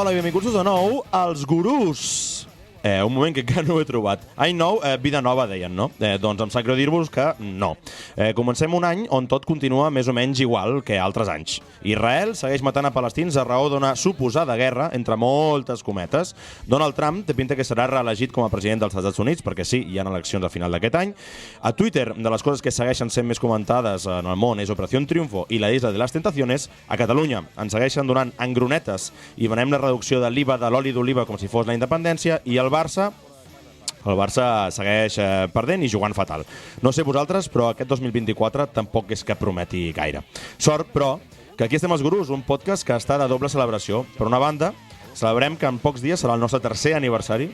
Hola i benvinguts de nou als Gurús. Un moment que encara no ho he trobat. Any nou, vida nova, deien, no? Doncs em sap greu dir-vos que no. Comencem un any on tot continua més o menys igual que altres anys. Israel segueix matant a palestins a raó d'una suposada guerra, entre moltes cometes. Donald Trump té pinta que serà reelegit com a president dels Estats Units, perquè sí, hi ha eleccions al final d'aquest any. A Twitter, de les coses que segueixen sent més comentades en el món és Operació Triunfo i la Isla de les Tentaciones. A Catalunya ens segueixen donant engronetes i venem la reducció de l'IVA de l'oli d'oliva com si fos la independència, i el Barça segueix perdent i jugant fatal. No sé vosaltres, però aquest 2024 tampoc és que prometi gaire. Sort, però, que aquí estem els Gurús, un podcast que està de doble celebració. Per una banda, celebrem que en pocs dies serà el nostre tercer aniversari,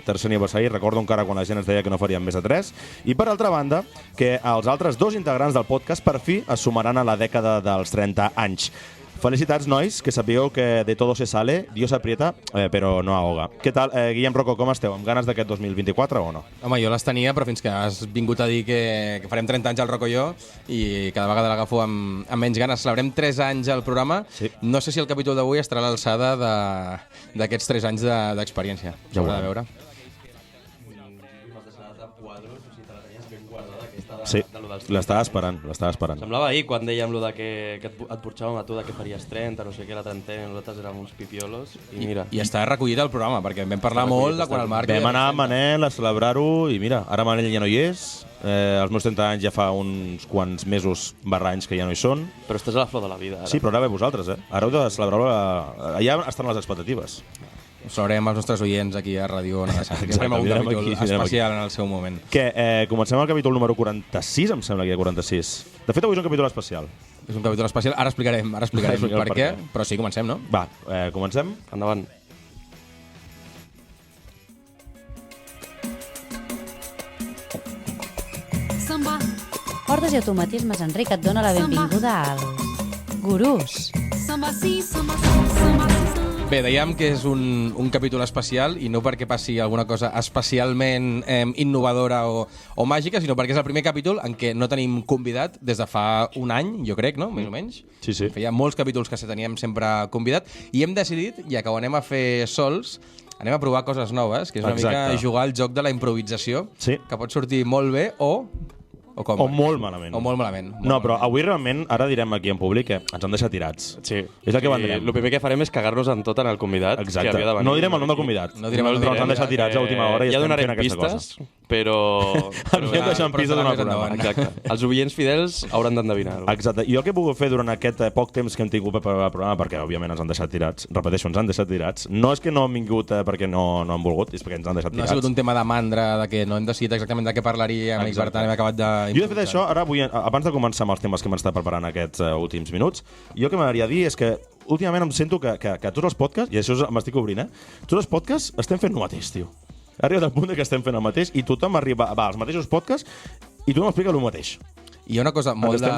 recordo encara quan la gent ens deia que no faríem més de 3, i per altra banda, que els altres dos integrants del podcast per fi es sumaran a la dècada dels 30 anys. Felicitats, nois, que sapigueu que de todo se sale, Dios aprieta, però no ahoga. Què tal, Guillem Rocco, com esteu? Amb ganes d'aquest 2024 o no? Home, jo les tenia, però fins que has vingut a dir que farem 30 anys al Rocco i jo, i cada vegada l'agafo amb menys ganes. Celebrem 3 anys al programa. Sí. No sé si el capítol d'avui estarà a l'alçada d'aquests 3 anys d'experiència. Ja ho haurà de veure. Sí, l'estava esperant. Semblava ahir quan dèiem lo de que et porxàvem a tu de que faries 30, no sé què, la trentena, nosaltres érem uns pipiolos, i mira. I està recollit al programa, perquè vam parlar molt de quan el Marc... Vam anar a Manel a celebrar-ho i mira, ara Manel ja no hi és, els meus 30 anys ja fa uns quants mesos /anys que ja no hi són. Però estàs a la flor de la vida, ara. Sí, però ara ve vosaltres, Ara heu de celebrar-ho, allà estan les expectatives. Ho sabrem els nostres oients aquí a Ràdio Nagasaki, que farem un capítol especial en el seu moment. Comencem el capítol número 46, em sembla que hi ha 46. De fet, avui és un capítol especial. És un capítol especial, ara explicarem per què, però sí, comencem, no? Va, comencem? Endavant. Hordes i automatismes, Enric, et dona la benvinguda als Gurús. Bé, dèiem que és un capítol especial, i no perquè passi alguna cosa especialment innovadora o màgica, sinó perquè és el primer capítol en què no tenim convidat des de fa un any, jo crec, no? Més o menys. Sí. Feia molts capítols que teníem sempre convidat, i hem decidit, ja que ho anem a fer sols, anem a provar coses noves, que és una mica jugar al joc de la improvisació, que pot sortir molt bé o molt malament. No, però avui realment, ara direm aquí en públic que ens han deixat tirats. Sí. És el que vendrem. El primer que farem és cagar-nos en tot en el convidat. Exacte. Que havia de venir. No direm el nom del convidat. Però ens han deixat tirats a última hora i estem fent aquesta cosa. Però ens deixen pistes durant el programa. Exacte. Els oients fidels hauran d'endevinar-ho. Exacte. I el que he pogut fer durant aquest poc temps que hem tingut per preparar el programa, perquè òbviament ens han deixat tirats, repeteixo, ens han deixat tirats, no és que no han vingut perquè no han volgut, és perquè ens han deixat tirats. No ha sigut un tema de mandra, de que no hem decidit exactament de què parlaríem, i per tant hem acabat de... Jo, de fet, això, ara abans de començar amb els temes que hem estat preparant aquests últims minuts, jo el que m'agradaria dir és que últimament em sento que tots els podcasts, i això m'estic obrint, tots els podcasts estem fent el mateix, tio. Ha arribat al punt que estem fent el mateix i tothom arriba als mateixos podcasts i tothom explica el mateix. Hi ha una cosa molt del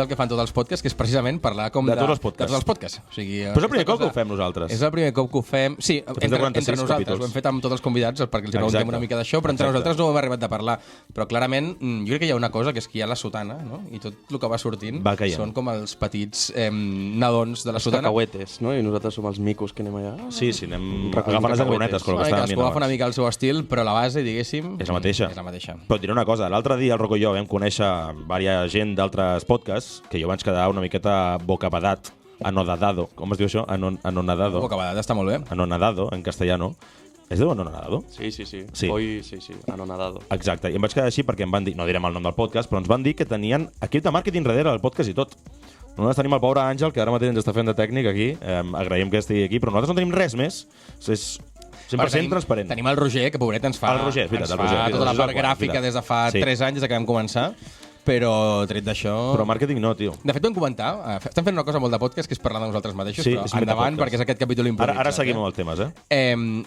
que fan tots els podcasts, que és precisament parlar com de tots els podcasts. O sigui, però és el primer cop que ho fem nosaltres. És el primer cop que ho fem... Sí, entre nosaltres. Ho hem fet amb tots els convidats perquè els preguntem una mica d'això, però entre nosaltres no ho hem arribat a parlar. Però clarament, jo crec que hi ha una cosa, que és que hi ha la sotana, no? I tot el que va sortint són com els petits nadons de la sotana. Els cacauetes, no? I nosaltres som els micos que anem allà. Sí, anem agafant les engronetes. Cadascú agafa una mica el seu estil, però la base, diguéssim, és la mateixa. Però et diré una cosa, l'altre dia el Rocco i jo vam conèixer gent d'altres podcasts que jo vaig quedar una miqueta bocabadat, anodadado. Com es diu això? Anonadado. Bocabadat està molt bé. Anonadado, en castellano. Es diu anonadado? Sí. Hoy, sí, anonadado. Exacte, i em vaig quedar així perquè em van dir, no direm el nom del podcast, però ens van dir que tenien equip de màrqueting darrere del podcast i tot. Nosaltres tenim el pobre Àngel, que ara mateix ens està fent de tècnic aquí, agraïm que estigui aquí, però nosaltres no tenim res més. És 100% transparent. Tenim el Roger, que pobret ens fa tota la part gràfica des de fa 3 anys, des que vam començar. Però tret d'això... Però màrqueting no, tio. De fet, vam comentar. Estem fent una cosa molt de podcast, que és parlar de nosaltres mateixos, però endavant, perquè és aquest capítol improvisat. Ara seguim amb els temes,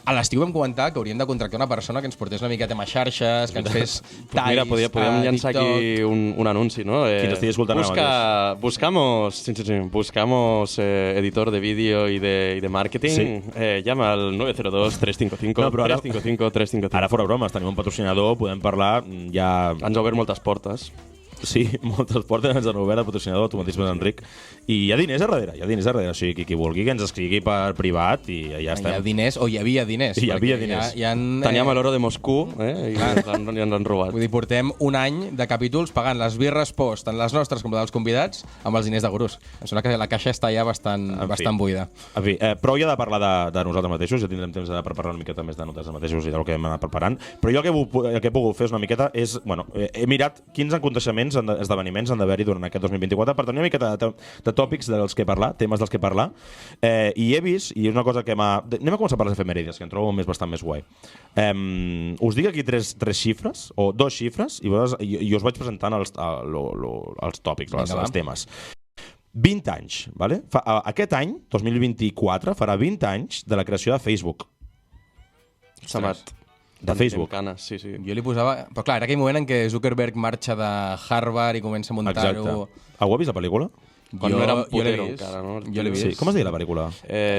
A l'estiu vam comentar que hauríem de contractar una persona que ens portés una mica tema xarxes, que ens fes talls... Mira, podíem llançar aquí un anunci, ¿no? Qui t'estigui escoltant ara mateix. Buscamos editor de vídeo y de marketing. Llama al 902-355-355-355. Ara, fora bromes, tenim un patrocinador, podem parlar ja... Ens ha obert moltes portes. Sí, moltes portes ens han obert el patrocinador d'Automatismes Enric. I hi ha diners a darrere, o sigui, qui vulgui que ens escrigui per privat i ja estem. Hi ha diners, o hi havia diners. Hi havia diners. Teníem l'oro de Moscou i ens l'han robat. Vull dir, portem un any de capítols pagant les birres post, tant les nostres com les dels convidats, amb els diners de gurús. Em sembla que la caixa està ja bastant buida. En fi, prou ja de parlar de nosaltres mateixos, ja tindrem temps per parlar una miqueta més de nosaltres mateixos i del que hem anat preparant, però jo el que he pogut fer és una miqueta he mirat quins aconteixements, esdeveniments han d'haver-hi durant aquest 2024 per tenir una miqueta de tòpics dels que parlar, temes dels que parlar, i he vist, i és una cosa que anem a començar per les efemèrides, que em trobo bastant més guai. Us dic aquí tres xifres, o 2 xifres, i us vaig presentant els tòpics, els temes. 20 anys, vale? Aquest any, 2024, farà 20 anys de la creació de Facebook. De Facebook. Sí. Jo li posava... Però clar, era aquell moment en què Zuckerberg marxa de Harvard i comença a muntar-ho... Exacte. Algú ha vist la pel·lícula? Quan no era un putero encara, no? Jo l'he vist. Sí. Com es deia la pel·lícula?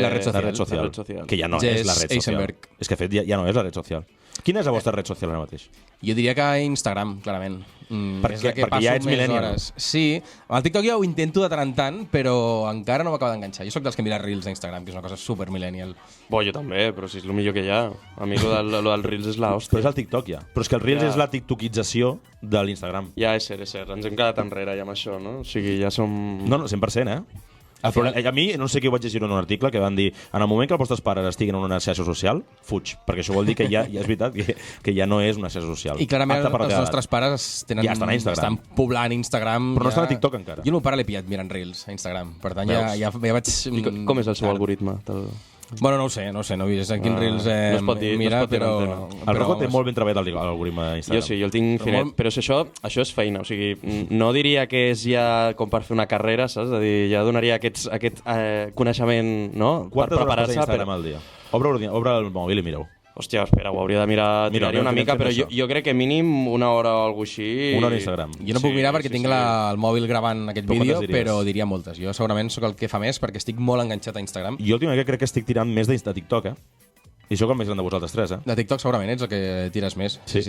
La red social. Que ja no és la red social. És que ja no és la red social. Quina és la vostra red social ara mateix? Jo diria que Instagram, clarament. Perquè ja ets millennial. Sí, el TikTok ja ho intento de tant en tant, però encara no m'acaba d'enganxar. Jo sóc dels que mira Reels d'Instagram, que és una cosa super millennial. Jo també, però si és el millor que hi ha. A mi lo del Reels és l'hòstia. Però és el TikTok ja. Però és que el Reels és la tiktokització de l'Instagram. Ja, és cert. Ens hem quedat enrere ja amb això, no? O sigui, ja som... No, 100%, A mi, no sé qui ho vaig llegir en un article, que van dir en el moment que els vostres pares estiguin en una xarxa social, fuig, perquè això vol dir que ja és veritat que ja no és una xarxa social. I clarament els nostres pares ja estan poblant Instagram. Però no estan a TikTok encara. Jo al meu pare l'he pillat mirant Reels a Instagram, per tant ja vaig... I com és el seu algoritme? Bueno, no ho sé, no he vist en quin Reels mira, però... El Rocco té molt ben treballat l'algoritme d'Instagram. Jo sí, jo el tinc finet, però això és feina, o sigui, no diria que és ja com per fer una carrera, saps? És a dir, ja donaria aquest coneixement, no? Per preparar-se. Instagram al dia? Obre el mòbil i mireu. Hòstia, espera, ho hauria de mirar una mica, però jo crec que mínim una hora o alguna cosa així... Una hora a Instagram. Jo no puc mirar perquè tinc el mòbil gravant aquest vídeo, però diria moltes. Jo segurament sóc el que fa més perquè estic molt enganxat a Instagram. Jo últimament crec que estic tirant més de TikTok, I sóc el més gran de vosaltres tres, De TikTok segurament ets el que tires més. Sí.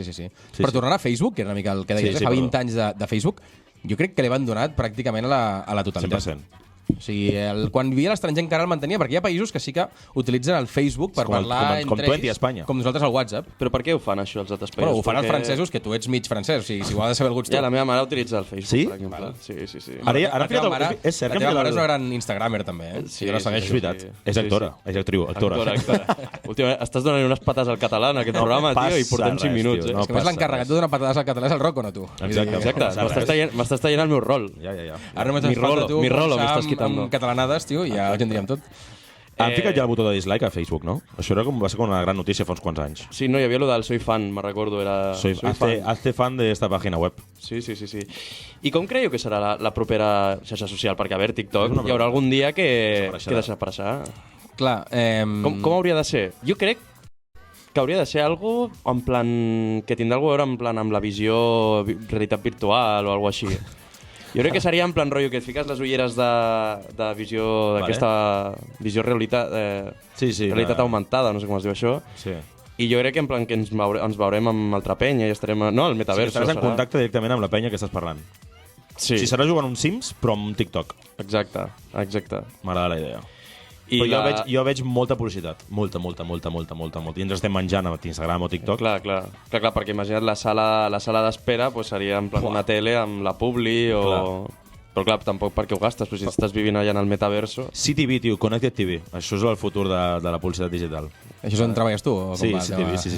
Però tornant a Facebook, que era una mica el que deies, fa 20 anys de Facebook, jo crec que l'he abandonat pràcticament a la totalitat. 100%. O sigui, quan vivia a l'estranger encara el mantenia, perquè hi ha països que sí que utilitzen el Facebook per parlar entre ells. Com tu a Espanya. Com nosaltres al WhatsApp. Però per què ho fan això els altres països? Però ho fan els francesos, que tu ets mig francès, o sigui, si ho ha de saber algú ets tu. Ja, la meva mare utilitza el Facebook, per exemple. Sí. Ara és cert que la teva mare és una gran instagramer, també, Sí, jo la segueixo. És veritat. És actora, és actriu. Últimament estàs donant unes pates al català en aquest programa, tio, i portem 5 minuts. És que més l'encarregat de donar patades al català és el Rocco, no tu. Exacte. M'estàs tallant el meu rol. Ara només ens falta tu començar amb catalanades, tio, i ja ho tindríem tot. Han ficat ja el botó de dislike a Facebook, no? Això va ser una gran notícia fa uns quants anys. Sí, no, hi havia lo del soy fan, me recordo. Hazte fan d'esta pàgina web. Sí. I com creieu que serà la propera xarxa social? Perquè, a veure, TikTok, hi haurà algun dia que desapareixerà. Clar. Com hauria de ser? Jo crec que hauria de ser algo en plan... que tindrà alguna cosa a veure en plan amb la visió realitat virtual o alguna així. Jo crec que seria en plan rotllo que et fiques les ulleres de visió, d'aquesta visió realitat augmentada, no sé com es diu això. Sí. I jo crec que en plan que ens veurem amb altra penya i estarem... No, al metaverso. Sí, estaràs en contacte directament amb la penya que estàs parlant. Sí. Si serà jugant un Sims, però amb TikTok. Exacte. M'agrada la idea. Però jo veig molta publicitat. Molta. I ens estem menjant a Instagram o TikTok. Clar, perquè imagina't la sala d'espera pues seria en plan una tele amb la publi o... Clar. Però clar, tampoc perquè ho gastes, però si estàs vivint allà en el metaverso... CTV, tio, Connected TV. Això és el futur de la publicitat digital. Això és on treballes tu? O sí, CTV, sí.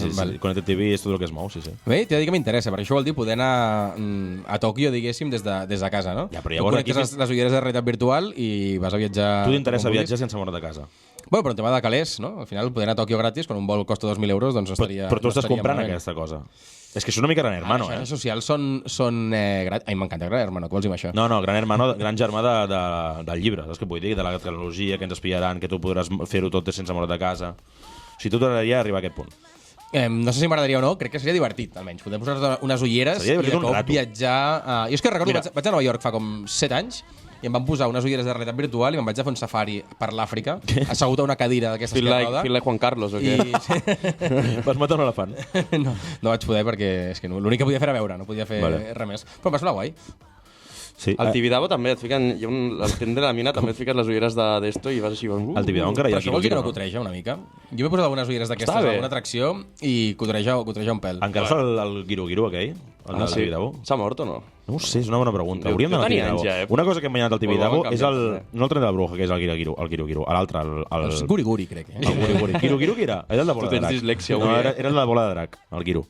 Connected TV és tot el que es mou, sí. Bé, t'he de dir que m'interessa, perquè això vol dir poder anar a Tòquio, diguéssim, des de casa, no? Ja, però llavors tu connectes les ulleres de realitat virtual i vas a viatjar... Tu t'interessa viatjar sense moure de casa. Bueno, però en tema de calés, no? Al final, poder anar a Tòquio gratis, quan un vol costa 2.000 euros, doncs no estaria... Però tu estàs comprant aquesta cosa. És que és una mica Gran Hermano, Les xarxes socials són Ai, m'encanta Gran Hermano, què vols dir amb això? No, Gran Hermano, gran germà del llibre, saps què vull dir? De la tecnologia, que ens espiaran, que tu podràs fer-ho tot sense moure de casa... O sigui, tu t'agradaria arribar a aquest punt. No sé si m'agradaria o no, crec que seria divertit, almenys. Podem posar unes ulleres i de cop viatjar... Jo és que recordo, vaig a Nova York fa com 7 anys i em van posar unes ulleres de realitat virtual i me'n vaig a fer un safari per l'Àfrica, assegut a una cadira d'aquestes que roda. Fil like Juan Carlos, o què? Vas matar un elefant? No vaig poder perquè és que l'únic que podia fer era veure, no podia fer res més. Però em va sonar guai. Sí. Al Tibidabo també et fiquen... Al tren de la mina també et fiques les ulleres d'esto i vas així... Al Tibidabo encara hi ha Però això vol dir que no cotreja una mica? Jo m'he posat algunes ulleres d'aquestes a alguna atracció i cotreja un pèl. Encara és el guiru-guiru aquell? El del Tibidabo? S'ha mort o no? No ho sé, és una bona pregunta. Hauríem d'anar al Tibidabo. Una cosa que hem banyat al Tibidabo és el... No el tren de la bruja, que és el guiru-guiru. L'altre, el... Guri-guri, crec. El guri-guri. Guiru-guiru qui era? Era el de bola de drac. Tu tens dislèxia. No, era el de bola de drac, el guiru.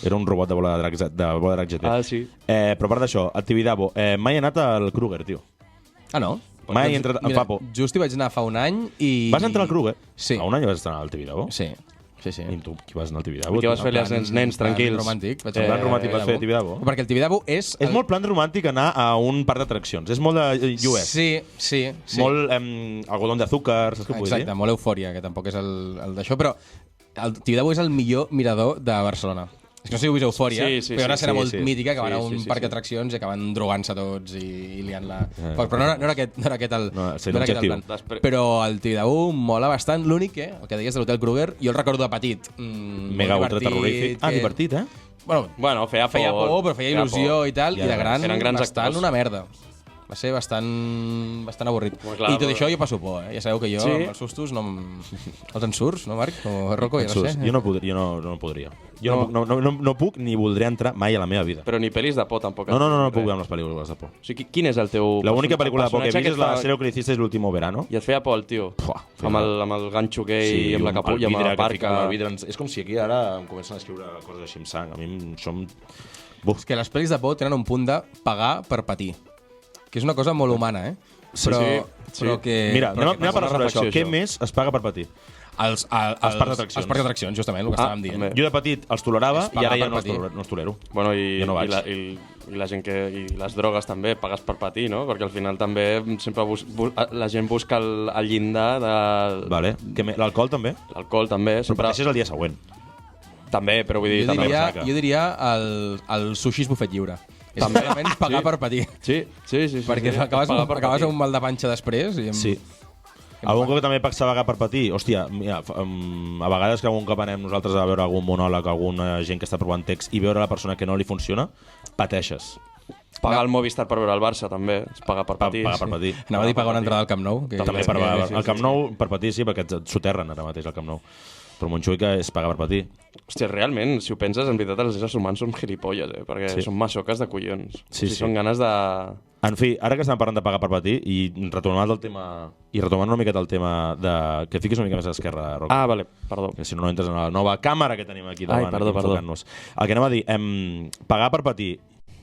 Era un robot de bola de drac GT. Ah, sí. Però a part d'això, al Tibidabo, mai he anat al Kruger, tio. Ah, no? Mai he entrat al Papo. Just hi vaig anar fa un any i... Vas entrar al Kruger? Sí. Fa un any vas estar al Tibidabo? Sí. I tu, qui vas anar al Tibidabo? I què vas fer els nens tranquils? Romàntic. Plan romàntic vas fer a Tibidabo? Perquè el Tibidabo és... És molt plan romàntic anar a un parc d'atraccions. És molt de US. Sí. Molt algodón d'azúcar, saps què vull dir? Exacte, molt eufòria, que tampoc és el d'això, però el Tibidabo és el millor mirador de Barcelona. És que no sé si heu vist Eufòria, però hi ha una escena molt mítica que van a un parc d'atraccions i acaben drogant-se tots i liant-la. Però no era aquest el plan. Però el Tibidabo mola bastant. L'únic que, el que deies de l'Hotel Kruger, jo el recordo de petit. Mega ultra terrorífic. Divertit, eh? Bueno, feia por, però feia il·lusió i tal, i de gran bastant una merda. Va ser bastant avorrit. I tot això jo passo por, Ja sabeu que jo amb els sustos no... Els ensurts, no, Marc? O Rocco, ja no sé. Jo no podria. Jo no puc ni voldré entrar mai a la meva vida. Però ni pel·lis de por, tampoc. No puc veure amb les pel·lícules de por. O sigui, quin és el teu... L'única pel·lícula de por que he vist és la sèrie que li hiciste l'último verano. I et feia por el tio? Amb el ganxo aquell, amb la capulla, amb la parca... És com si aquí ara em comencen a escriure coses així amb sang. A mi em som... És que les pel·lis de por tenen un punt de pagar per patir. Que és una cosa molt humana, Però que... Mira, anem a parlar sobre això. Què més es paga per patir? Els parcs d'atraccions, justament, el que estàvem dient. Jo de petit els tolerava i ara ja no els tolero. Bueno, i la gent i les drogues també pagues per patir, no? Perquè al final també sempre la gent busca el llindar de... Vale. L'alcohol també? L'alcohol també. Però pateixes el dia següent. També, però vull dir... Jo diria el sushi és bufet lliure. És realment pagar per patir. Sí. Perquè acabes amb un mal de panxa després. Sí. Algun cop que també paga pagar per patir. Hòstia, mira, a vegades que algun cop anem nosaltres a veure algun monòleg, alguna gent que està provant text i veure la persona que no li funciona, pateixes. Pagar el Movistar per veure el Barça també, es paga per patir. Pagar per patir. Anava a dir pagar una entrada al Camp Nou. També al Camp Nou per patir sí, perquè et soterren ara mateix al Camp Nou. Però Montjuïc és pagar per patir. Hòstia, realment, si ho penses, en veritat els éssers humans són gilipolles, perquè són masoques de collons. Són ganes de... En fi, ara que estem parlant de pagar per patir i retornant una miqueta el tema de... Que et fiquis una mica més a l'esquerra, Roc. Ah, vale, perdó. Que si no entres en la nova càmera que tenim aquí davant. Perdó. El que anem a dir, pagar per patir.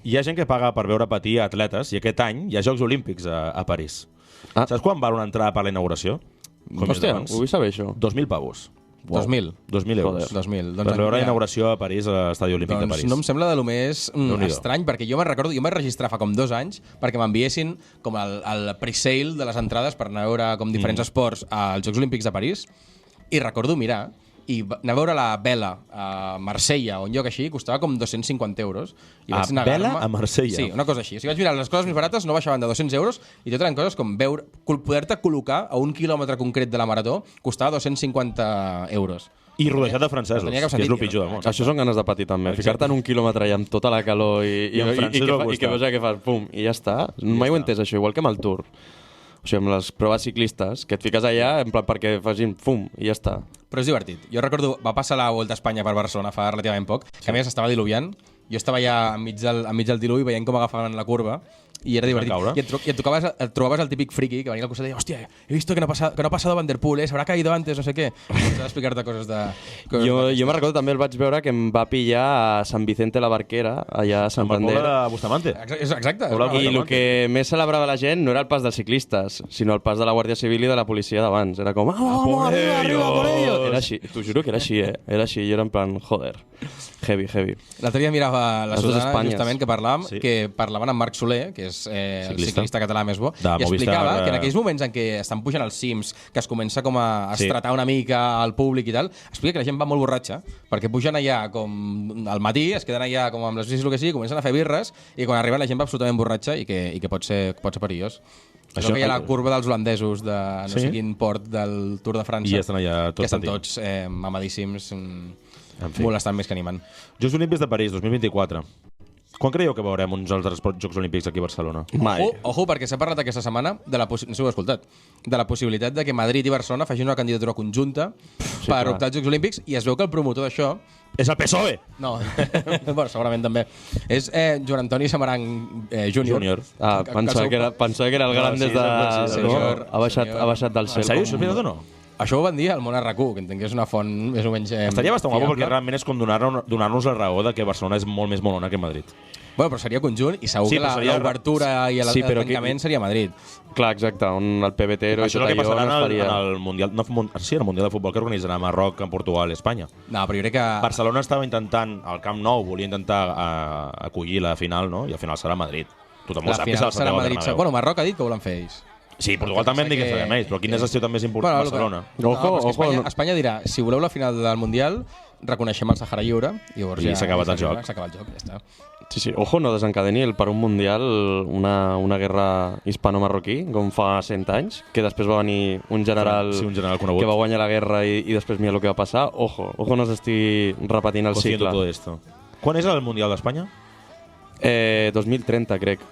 Hi ha gent que paga per veure patir atletes i aquest any hi ha Jocs Olímpics a París. Saps quan val una entrada per la inauguració? Hòstia, ho vull saber, això. 2.000 pavos. 2.000 euros. 2.000. Per veure la inauguració a París, a l'Estadi Olímpic de París. No em sembla de lo més estrany, perquè jo me'n recordo, jo em vaig registrar fa com 2 anys perquè m'enviessin com el pre-sale de les entrades per anar a veure com diferents esports als Jocs Olímpics de París i recordo mirar i anar a veure la vela a Marsella o un lloc així costava com 250 euros. Vela a Marsella? Sí, una cosa així. O sigui, vaig mirar les coses més barates, no baixaven de 200 euros i tot eren coses com poder-te col·locar a un quilòmetre concret de la marató costava 250 euros. I rodejat de francesos, que és el pitjor del món. Això són ganes de patir també. Ficar-te en un quilòmetre allà amb tota la calor i que veus que fas pum, i ja està. Mai ho he entès això, igual que amb el Tour. O sigui, amb les proves ciclistes, que et fiques allà en plan perquè facin fum i ja està. Però és divertit. Jo recordo, va passar la Volta a Espanya per Barcelona fa relativament poc, que a més estava diluviant. Jo estava allà enmig del diluvi veient com agafaven la curva i era divertit. I et trobaves el típic friki que venia al costat i deia, hòstia, he visto que no ha pasado Van der Poel, se habrá caído antes, no sé què. S'ha d'explicar-te coses de... Jo me'n recordo també el vaig veure que em va pillar a Sant Vicente la Barquera, allà a Santander. Amb el poble de Bustamante. Exacte. I el que més celebrava la gent no era el pas dels ciclistes, sinó el pas de la Guàrdia Civil i de la policia d'abans. Era com, vamos, arriba, por ellos! Era així, t'ho juro que era així, Era així, i era en plan, joder, heavy. L'altre dia mirava la Sudana, justament, que parlaven amb Marc Soler, que és ciclista català més bo, i explicava que en aquells moments en què estan pujant els cims, que es comença com a estratar una mica al públic i tal, explica que la gent va molt borratxa, perquè pugen allà com al matí, es queden allà com amb les bicis o el que sigui, comencen a fer birres, i quan arriben la gent va absolutament borratxa i que pot ser perillós. Això que hi ha la curva dels holandesos de no sé quin port del Tour de França, i estan allà tots que estan tots mamadíssims, molestant més que animant. Jocs Olímpics de París, 2024. Quan creieu que veurem uns altres Jocs Olímpics aquí a Barcelona? Mai. Ojo, perquè s'ha parlat aquesta setmana de la no sé si ho heu escoltat, de la possibilitat de que Madrid i Barcelona facin una candidatura conjunta per optar als Jocs Olímpics, i es veu que el promotor d'això... És el PSOE! No, bueno, segurament també. És Joan Antoni Samaranch Júnior. Pensava que era el gran des de... Ha baixat del cel. En sèrio, això és veritat o no? Això ho van dir al Món RAC1, que entenc que és una font més o menys... Estaria bastant guapo perquè realment és com donar-nos la raó de que Barcelona és molt més molona que Madrid. Bueno, però seria conjunt i segur que l'obertura i el tancament seria a Madrid. Clar, exacte, on el pebetero i tot allò... Això és el que passarà en el Mundial... Sí, en el Mundial de Futbol que organitzarà a Marroc, en Portugal i Espanya. No, però jo crec que... Barcelona estava intentant, al Camp Nou, volia intentar acollir la final, no? I al final serà a Madrid. Tothom ho sap que serà a Madrid. Bueno, Marroc ha dit que volen fer ells. Sí, Portugal també hem dit que farem ells, però quina és la ciutat més important? Barcelona. Ojo. Espanya dirà, si voleu la final del Mundial, reconeixem el Sàhara Lliure, i s'ha acabat el joc. S'ha acabat el joc, ja està. Sí, ojo, no desencadeni per un Mundial una guerra hispano-marroquí, com fa 100 anys, que després va venir un general que va guanyar la guerra i després mira el que va passar. Ojo no s'estigui repetint el cicle. Quan és el Mundial d'Espanya? 2030, crec.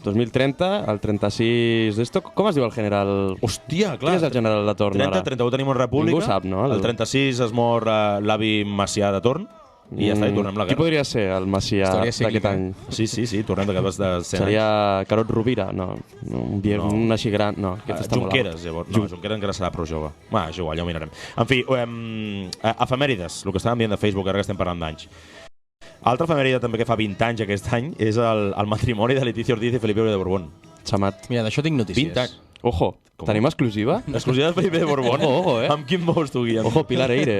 2030, el 36 d'esto. Com es diu el general? Hòstia, clar. Qui és el general de torn 30, 31 tenim una república. Ningú sap, no? El 36 es mor l'avi Macià de torn. I ja està, i tornem la guerra. Qui podria ser el Macià d'aquest any? Sí, tornem de 100 anys. Seria Carod Rovira? No, un així gran. No, Junqueras, llavors. No, Junqueras encara serà prou jove. És igual, ja ho mirarem. En fi, efemèrides, el que estàvem dient de Facebook, ara que estem parlant d'anys. Altra efemèride també que fa 20 anys aquest any és el matrimoni de Leticia Ortiz i Felipe de Borbón. Xamat. Mira, d'això tinc notícies. 20 anys. Ojo, tenim exclusiva? Exclusiva de Felipe de Borbón. Ojo, Amb quin vols tu, Guillem? Ojo, Pilar Eire.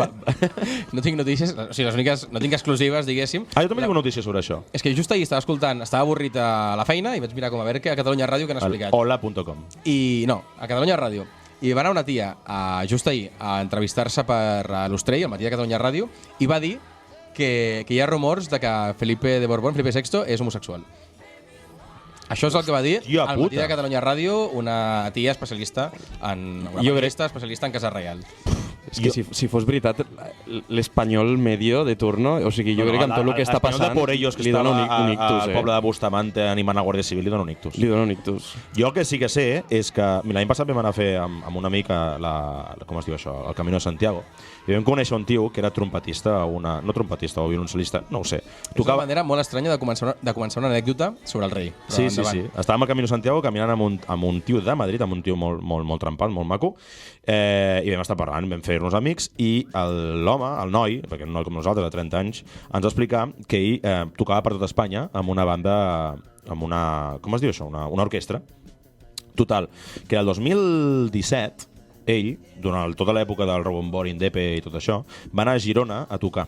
No tinc notícies, o sigui, les úniques, no tinc exclusives, diguéssim. Jo també tinc una notícia sobre això. És que just ahir estava avorrit a la feina i vaig mirar com a veure que a Catalunya Ràdio que han explicat. Hola.com. I no, a Catalunya Ràdio. I va anar una tia just ahir a entrevistar-se per l'Ostrell, al matí de Catalunya Ràdio, i va dir que hi ha rumors de que Felipe de Borbón, Felipe VI, és homosexual. Això és el que va dir al matí de Catalunya Ràdio una tia especialista especialista en Casa Reial. És que si fos veritat, l'espanyol medio de turno, o sigui, jo crec que amb tot el que està passant li dona un ictus. Al poble de Bustamante animant a Guàrdia Civil li dona un ictus. Li dona un ictus. Jo el que sí que sé és que l'any passat vam anar a fer amb un amic com es diu això, el Camino de Santiago, i vam conèixer un tio que era trompetista, no trompetista o violoncel·lista, no ho sé. És una manera molt estranya de començar una anècdota sobre el rei. Sí. Estàvem al Camino de Santiago caminant amb un tio de Madrid, amb un tio molt trempat, molt maco, i vam estar parlant, vam fer-nos amics, i l'home, el noi, perquè un noi com nosaltres de 30 anys, ens va explicar que ell tocava per tot Espanya amb una banda, amb una... com es diu això? Una orquestra. Total, que el 2017 ell, durant tota l'època del Rebombori, Indepe i tot això, va anar a Girona a tocar.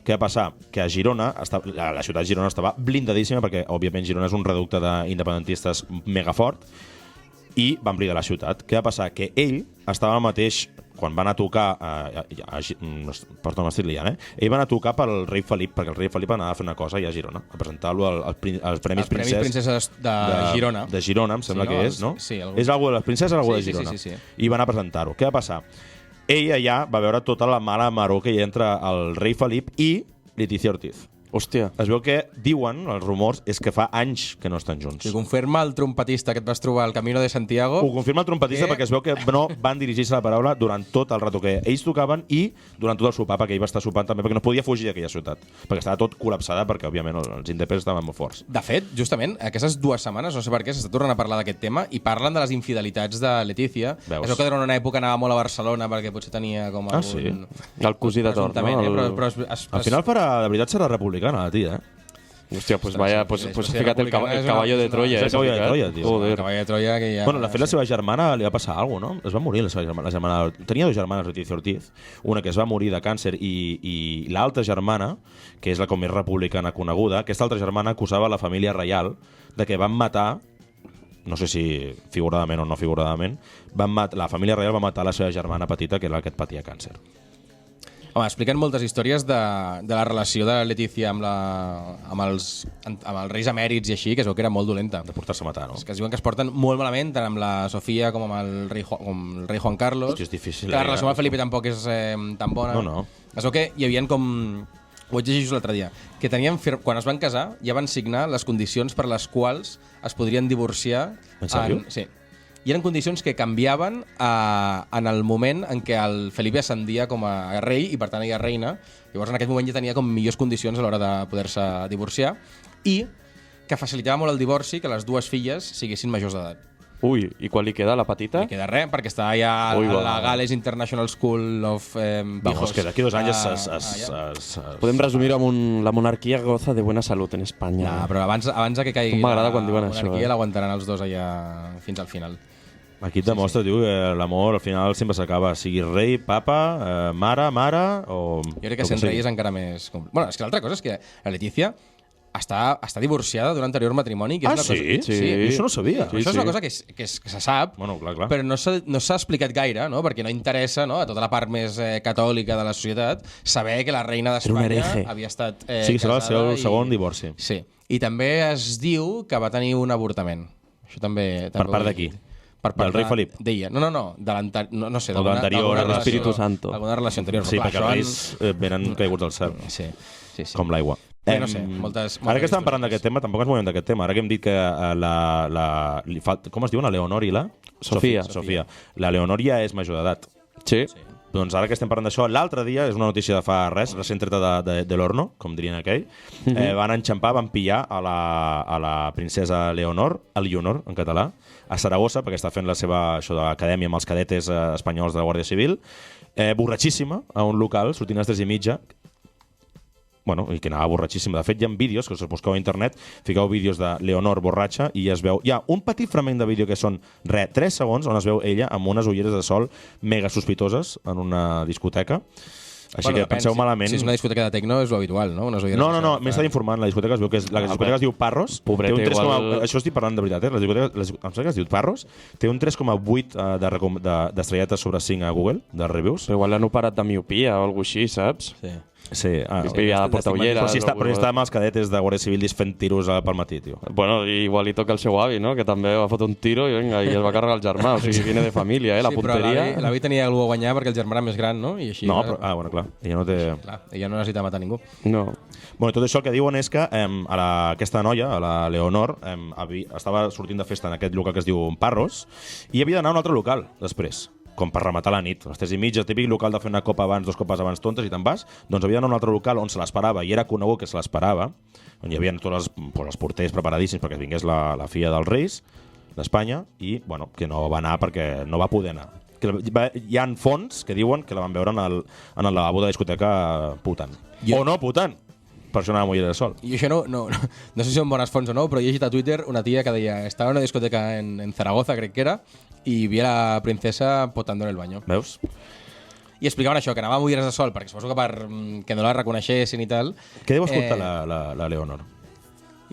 Què va passar? Que a Girona, la ciutat de Girona estava blindadíssima perquè, òbviament, Girona és un reducte d'independentistes mega fort, i van blindar la ciutat. Què va passar? Que ell estava al mateix... Quan va anar a tocar... Perdó, m'estic liant, Ell va anar a tocar pel rei Felip, perquè el rei Felip anava a fer una cosa allà a Girona, a presentar-lo als Premis Princeses de Girona. De Girona, em sembla que és, no? Sí, és algú de les princeses, algú de Girona. Sí. I va anar a presentar-ho. Què va passar? Ell allà va veure tota la mala maror que hi ha entre el rei Felip i Leticia Ortiz. Hòstia. Es veu que diuen, els rumors, és que fa anys que no estan junts. I confirma el trompetista que et vas trobar al Camino de Santiago. Ho confirma el trompetista perquè es veu que no van dirigir-se la paraula durant tot el rato que ells tocaven i durant tot el sopar, perquè ell va estar sopant també, perquè no podia fugir d'aquella ciutat, perquè estava tot col·lapsada, perquè òbviament els independents estaven molt forts. De fet, justament, aquestes 2 setmanes, no sé per què, s'està tornant a parlar d'aquest tema i parlen de les infidelitats de Leticia. Es veu que durant una època anava molt a Barcelona perquè potser tenia com algun... sí. El cosí de torn, no? Al final de veritat serà republicana, la tia, Hòstia, pues vaya, pues ha ficat el caballo de Troya. El caballo de Troya, tio. El caballo de Troya que ja... Bueno, de fet, la seva germana li va passar alguna cosa, no? Es va morir la seva germana. Tenia 2 germanes, Leticia Ortiz. Una que es va morir de càncer i l'altra germana, que és la com més republicana coneguda, aquesta altra germana acusava la família reial de que van matar, no sé si figuradament o no figuradament, la família reial va matar la seva germana petita, que era la que patia càncer. Home, expliquen moltes històries de la relació de Leticia amb els reis emèrits i així, que es veu que era molt dolenta. De portar-se a matar, no? És que es diuen que es porten molt malament, tant amb la Sofia com amb el rei Juan Carlos. Hòstia, és difícil. Que la relació amb el Felipe tampoc és tan bona. No. Es veu que hi havia com ho vaig llegir just l'altre dia, que quan es van casar ja van signar les condicions per les quals es podrien divorciar. En sèrio? Sí. I eren condicions que canviaven en el moment en què el Felipe ascendia com a rei i per tant ella reina. Llavors en aquest moment ja tenia com millors condicions a l'hora de poder-se divorciar i que facilitava molt el divorci que les dues filles siguessin majors d'edat. Ui, i quan li queda la petita? Li queda res, perquè està ja a la Gales International School of Vamos, que d'aquí 2 anys podem resumir-ho amb la monarquia goza de buena salut en Espanya. No, però abans que caigui m'agrada quan diuen la monarquia això, l'aguantaran els dos allà fins al final. Aquí et demostra, tio, que l'amor al final sempre s'acaba, sigui rei, papa, mare, o... Jo crec que sent rei és encara més... Bueno, és que l'altra cosa és que la Letícia està divorciada d'un anterior matrimoni. Que és una sí? Cosa... Sí, això no ho sabia. Això és una cosa que se sap, bueno, clar. Però no s'ha explicat gaire, no? Perquè no interessa, no? A tota la part més catòlica de la societat saber que la reina d'Espanya havia estat sí, serà el seu segon divorci. Sí, i també es diu que va tenir un avortament. Això també per part d'aquí? Del rei Felip? D'ella. No, de l'anterior. No sé, de l'anterior, de l'Espíritu Santo. Alguna relació anterior. Sí, perquè els reis venen caiguts del cel. Sí. Com l'aigua. No sé, moltes ara que estàvem parlant d'aquest tema, tampoc ens movem d'aquest tema. Ara que hem dit que com es diuen, la Leonor i la? Sofia. La Leonor ja és major d'edat. Sí. Doncs ara que estem parlant d'això, l'altre dia, és una notícia de fa res, recent treta de l'horno, com dirien aquell, van enxampar, van pillar a la princesa Leonor en català, a Saragossa, perquè està fent la seva acadèmia amb els cadetes espanyols de la Guàrdia Civil, borratxíssima, a un local, sortint a les 3:30, bueno, i que anava borratxíssima. De fet, hi ha vídeos, que us busqueu a internet, fiqueu vídeos de Leonor borratxa i es veu... Hi ha un petit fragment de vídeo que són, 3 segons, on es veu ella amb unes ulleres de sol mega sospitoses en una discoteca. Així que penseu malament... Si és una discoteca de tecno és l'habitual, no? No, m'he estat informant. La discoteca es veu que la discoteca es diu Parros. Pobreta, igual... Això estic parlant de veritat, em sembla que es diu Parros. Té un 3,8 d'estrelletes sobre 5 a Google, de reviews. Però igual l'han operat de miopia o alguna cosa així, saps? Sí, de portaulleres. Però està amb els cadetes de Guàrdia Civil fent tiros pel matí, tio. Bueno, igual li toca el seu avi, no? Que també va fotre un tiro i es va carregar el germà. O sigui, viene de família, la punteria. Però l'avi tenia algú a guanyar perquè el germà era més gran, no? I així, no, però, bueno, clar. Ella no té... Clar, ella no necessita matar ningú. No. Bueno, tot això el que diuen és que aquesta noia, a la Leonor, estava sortint de festa en aquest local que es diu Parros i havia d'anar a un altre local després, com per rematar la nit. A les 3:30, típic local de fer una copa abans, 2 copes abans tontes i te'n vas, doncs havia d'anar a un altre local on se l'esperava, i era conegut que se l'esperava, on hi havia tots els porters preparadíssims perquè vingués la filla dels reis d'Espanya, i bueno, que no va anar perquè no va poder anar. Hi ha fonts que diuen que la van veure en el lavabo de la discoteca putant. O no putant, per això anava amb ulleres de sol. I això no sé si són bones fonts o no, però he llegit a Twitter una tia que deia estava en una discoteca en Zaragoza, crec que era, i vi a la princesa potando en el baño. Veus? I explicaven això, que anava amb ulleres de sol, perquè suposo que per que no la reconeixessin i tal... Què deu escoltar la Leonor?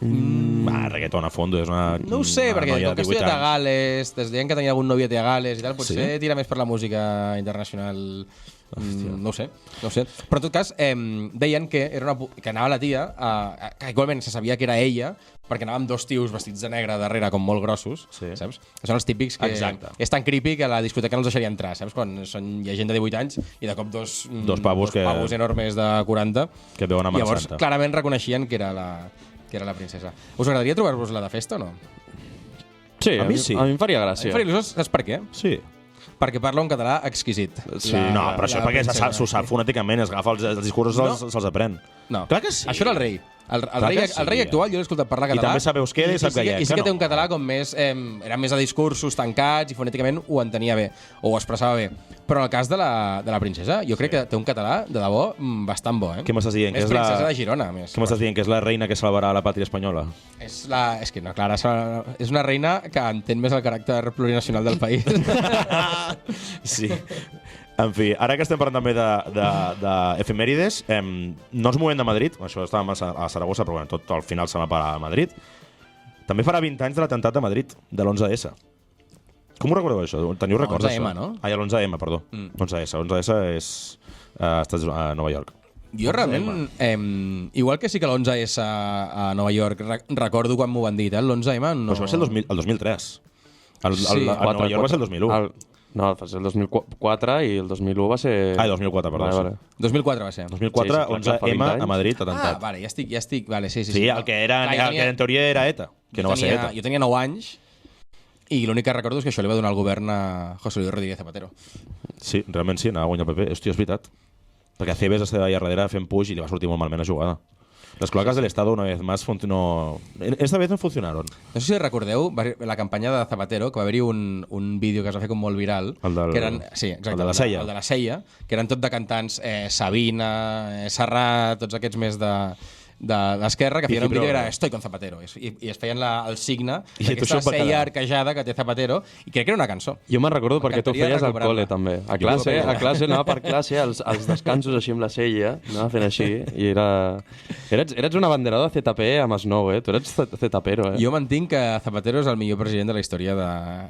Reggaeton a fondo, és una... No ho sé, perquè com que he estudiat a Gales, es deien que tenia algun noviet a Gales i tal, potser tira més per la música internacional... No ho sé. Però en tot cas, deien que anava la tia, que igualment se sabia que era ella, perquè anava amb 2 tios vestits de negre darrere, com molt grossos, saps? Són els típics que és tan creepy que a la discoteca no els deixaria entrar, saps? Quan hi ha gent de 18 anys i de cop dos pavos enormes de 40 que veuen a Mar Llavors, clarament reconeixien que era la princesa. Us agradaria trobar-vos-la de festa o no? Sí, a mi sí. A mi em faria gràcia. Saps per què? Sí. Perquè parla un català exquisit. Sí. No, però això perquè s'ho sap fonèticament, es agafa els discursos, se'ls aprèn. No. Clar que sí. Això era el rei. El rei actual jo l'he escoltat parlar català. I també sap euskera i sap gallec. I sí que té un català com més... Era més a discursos tancats i fonèticament ho entenia bé, o ho expressava bé. Però en el cas de la princesa, jo crec que té un català de debò bastant bo, Què m'estàs dient? És princesa de Girona, a més. Què m'estàs dient? Que és la reina que salvarà la pàtria espanyola? És que no, clar, és una reina que entén més el caràcter plurinacional del país. Sí. En fi, ara que estem parlant també d'efemèrides, no ens movem de Madrid, això estàvem a Saragossa, però tot al final se va parar a Madrid. També farà 20 anys de l'atemptat de Madrid, de l'11S. Com ho recordeu, això? Teniu records d'això? 11M, no? L'11M, perdó. 11S és a Nova York. Jo realment, igual que sí que l'11S a Nova York, recordo quan m'ho van dir, l'11M no... Però això va ser el 2003. A Nova York va ser el 2001. No, va ser el 2004 i el 2001 va ser... Ah, el 2004, perdó. Vale. 2004 va ser. 2004, 11M a Madrid, atemptat. Ah, vale, ja estic... Vale, sí. Sí, el que en teoria era ETA, que no va ser ETA. Jo tenia 9 anys i l'únic que recordo és que això li va donar el govern a José Luis Rodríguez Zapatero. Sí, realment sí, anava a guanyar el PP. Hòstia, és veritat. Perquè Acebes estava allà darrere fent puix i li va sortir molt malament la jugada. Les cloacas del Estado, una vez más, esta vez no funcionaron. No sé si recordeu la campanya de Zapatero, que va haver-hi un vídeo que es va fer com molt viral. Que eren, sí, exacte, el de la Seia. El de la Seia, que eren tot de cantants Sabina, Serrat, tots aquests més de l'esquerra, que feien un vídeo que era Estoy con Zapatero, i es feien el signe d'aquesta seia arquejada que té Zapatero, i crec que era una cançó. Jo me'n recordo perquè tu feies al col·le, també. A classe anava per classe, als descansos així amb la sella, anava fent així, i eres una banderada de ZP amb Snow, Tu eres ZPero, Jo mantinc que Zapatero és el millor president de la història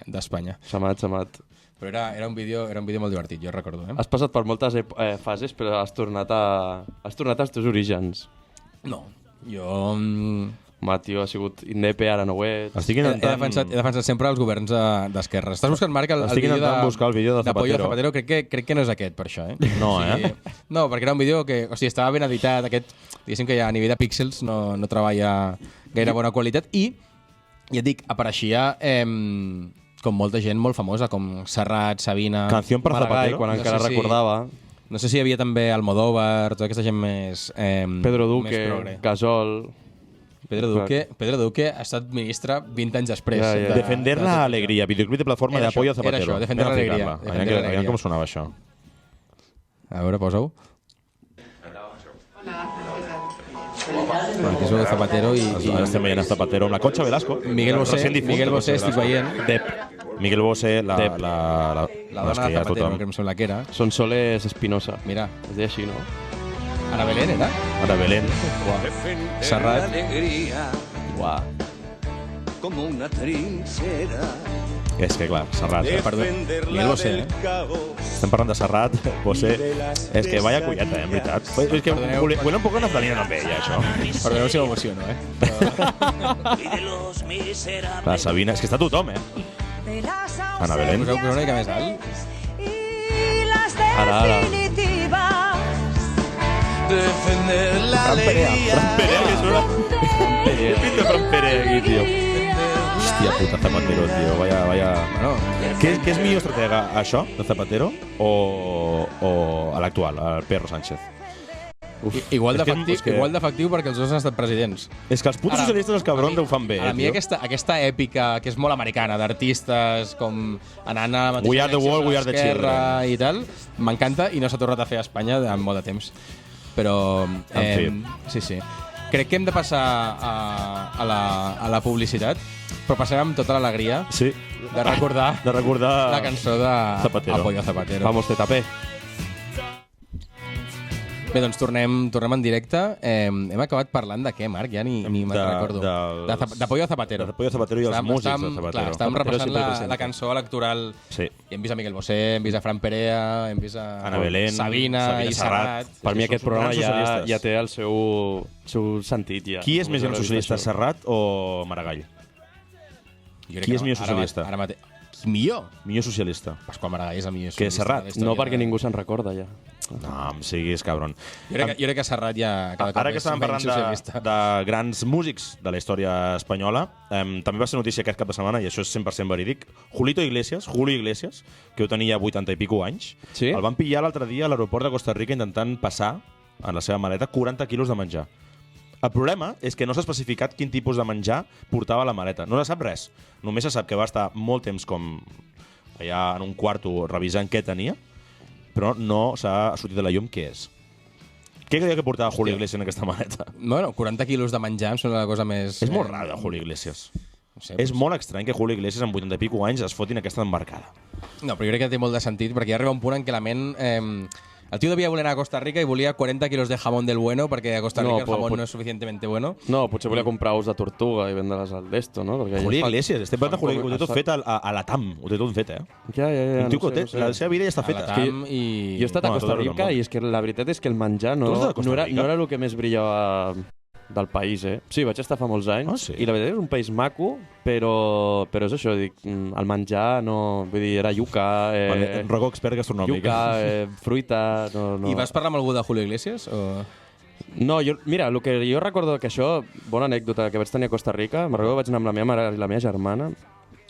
d'Espanya. Samat. Però era un vídeo molt divertit, jo recordo. Has passat per moltes fases, però has tornat als teus orígens. No, jo... Home, tio, ha sigut indepe, ara no ho ets. He defensat sempre els governs d'esquerra. Estàs buscant, Marc, el vídeo de Zapatero? Crec que no és aquest, per això, No, No, perquè era un vídeo que estava ben editat, diguéssim que ja a nivell de píxels no treballa gaire bona qualitat, i ja et dic, apareixia com molta gent molt famosa, com Serrat, Sabina... Canción per Zapatero, quan encara recordava... No sé si hi havia també Almodóvar, tota aquesta gent més... Pedro Duque, Gasol... Pedro Duque ha estat ministre 20 anys després. Defender la alegría, videoclip de plataforma de apoyo a Zapatero. Era això, defender la alegría. Aviam com sonava això. A veure, posa-ho. Aquí és el Zapatero i... Ara estem veient Zapatero amb la Concha Velasco. Miguel Bosé estic veient. Miguel Bosé, la dona de Zapatero, que em sembla que era. Sonsoles Espinosa. Mira. Es deia així, no? Ana Belén, era? Ana Belén. Serrat. Uau. Como una trinchera. És que, clar, Serrat. Perdó. Miguel Bosé, Estem parlant de Serrat, Bosé. És que vaya colleta, en veritat. És que huele un poco a naftalina també, ja, això. Perdoneu si m'emociono, La Sabina, és que està tothom, Ana Belén. Poseu una mica més alt. Ara. Defender la alegría. Fran Perea, que suena. ¿Qué pinta Fran Perea aquí, tío? Hòstia puta, Zapatero, tío. Vaya... Bueno, Què és millor estratega, això, de Zapatero, o a l'actual, al Pedro Sánchez? Igual d'efectiu perquè els dos han estat presidents. És que els putos socialistes, els cabrons, ho fan bé. A mi aquesta èpica, que és molt americana, d'artistes com anant a la mateixa We are the world, we are the children. I tal, m'encanta i no s'ha tornat a fer a Espanya en molt de temps. Però... sí. Crec que hem de passar a la publicitat, però passem amb tota l'alegria de recordar la cançó de Apoyo a Zapatero. Vamos, ZP. Bé, doncs tornem en directe. Hem acabat parlant de què, Marc? Ja ni me'n recordo. D'Apoyo a Zapatero. D'Apoyo a Zapatero i els músics de Zapatero. Clar, estàvem repassant la cançó electoral. Sí. I hem vist a Miguel Bosé, hem vist a Fran Perea, hem vist a Ana Belén, Sabina i Serrat. Per mi aquest programa ja té el seu sentit. Ja. Qui és més gran socialista, Serrat o Maragall? Qui és millor socialista? Ara mateix. Millor? Millor socialista. Pasqual Maragall és el millor socialista. Que Serrat? No, perquè ningú se'n recorda, ja. No, em siguis, cabron. Jo crec que Serrat ja cada cop ara que estàvem parlant de grans músics de la història espanyola, també va ser notícia aquest cap de setmana, i això és 100% verídic, Julio Iglesias, que ho tenia 80 i pico anys, el van pillar l'altre dia a l'aeroport de Costa Rica intentant passar en la seva maleta 40 quilos de menjar. El problema és que no s'ha especificat quin tipus de menjar portava a la maleta. No se sap res. Només se sap que va estar molt temps com allà en un quarto revisant què tenia, però no s'ha sortit de la llum què és. Què creia que portava Julio Iglesias en aquesta maleta? Bueno, 40 quilos de menjar em sembla la cosa més... És molt rara, Julio Iglesias. No sé, és molt estrany que Julio Iglesias amb 80 i pico anys es fotin aquesta embarcada. No, però jo crec que té molt de sentit, perquè ja arriba un punt en què la ment... El tio devia voler anar a Costa Rica i volia 40 quilos de jamón del bueno, perquè a Costa Rica el jamón no és suficientemente bueno. No, potser volia comprar ous de tortuga i vendre-les al d'esto, no? Julio Iglesias, estem parlant de Julio Iglesias, ho té tot fet a l'ATAM, ho té tot fet, Ja. Un tio que té, la seva vida ja està feta. Jo he estat a Costa Rica i és que la veritat és que el menjar no era el que més brillava del país, eh? Sí, vaig estar fa molts anys, sí. I la veritat és un país maco, però és això, dic, el menjar no... Vull dir, era yuca... Rogo expert gastronòmic. Yuca, fruita... No. I vas parlar amb algú de Julio Iglesias? O... No, mira, el que jo recordo que això, bona anècdota que vaig tenir a Costa Rica, me'n recordo que vaig anar amb la meva mare i la meva germana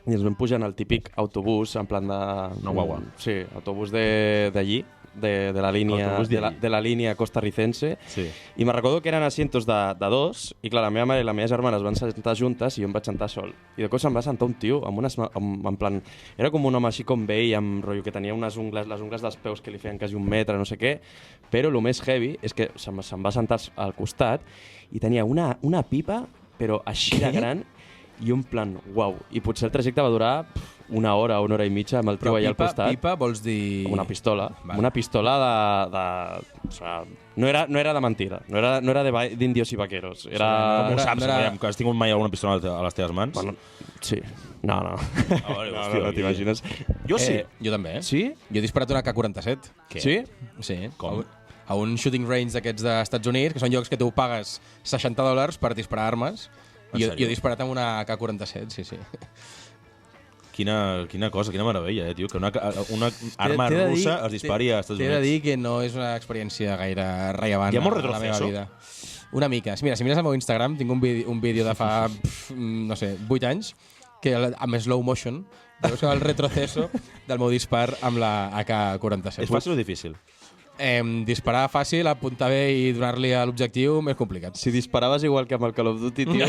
i ens vam pujar en el típic autobús, en plan de... No, guagua. Sí, autobús d'allí, de la línia costarricense. Sí. I me recordo que eren asientos de dos, i clar, la meva mare i la meva germana es van sentar juntes i jo em vaig sentar sol. I de cop se'm va sentar un tio en plan... Era com un home així com vell, amb rotllo que tenia unes ungles, les ungles dels peus que li feien quasi 1 metre, no sé què, però el més heavy és que se'm va sentar al costat i tenia una pipa, però així de gran, i un plan, uau. I potser el trajecte va durar 1 hora o 1 hora i mitja amb el tio allà al costat. Però pipa vols dir... Una pistola. Vale. Una pistola o sigui, no era de mentida. No era d'indios i vaqueros. Era... Com ho saps? Que has tingut mai alguna pistola a les teves mans? Bueno, sí. No. No t'imagines. Jo sí. Jo també. Sí? Jo he disparat una K-47. Què? Sí? Sí. Com? A un shooting range d'aquests dels Estats Units, que són llocs que tu pagues $60 per disparar armes. I jo he disparat amb una K-47, sí. Quina cosa, quina meravella, tio, que una arma russa es dispari als Estats Units. T'he de dir que no és una experiència gaire rellevant Hi ha molt a la meva retroceso? vida. Una mica. Mira, si mires el meu Instagram, tinc un vídeo de fa, no sé, 8 anys, que amb slow motion veus el retroceso del meu dispar amb la AK-47. És fàcil o difícil? Disparar fàcil, apuntar bé i donar-li a l'objectiu més complicat. Si disparaves igual que amb el Call of Duty, tio...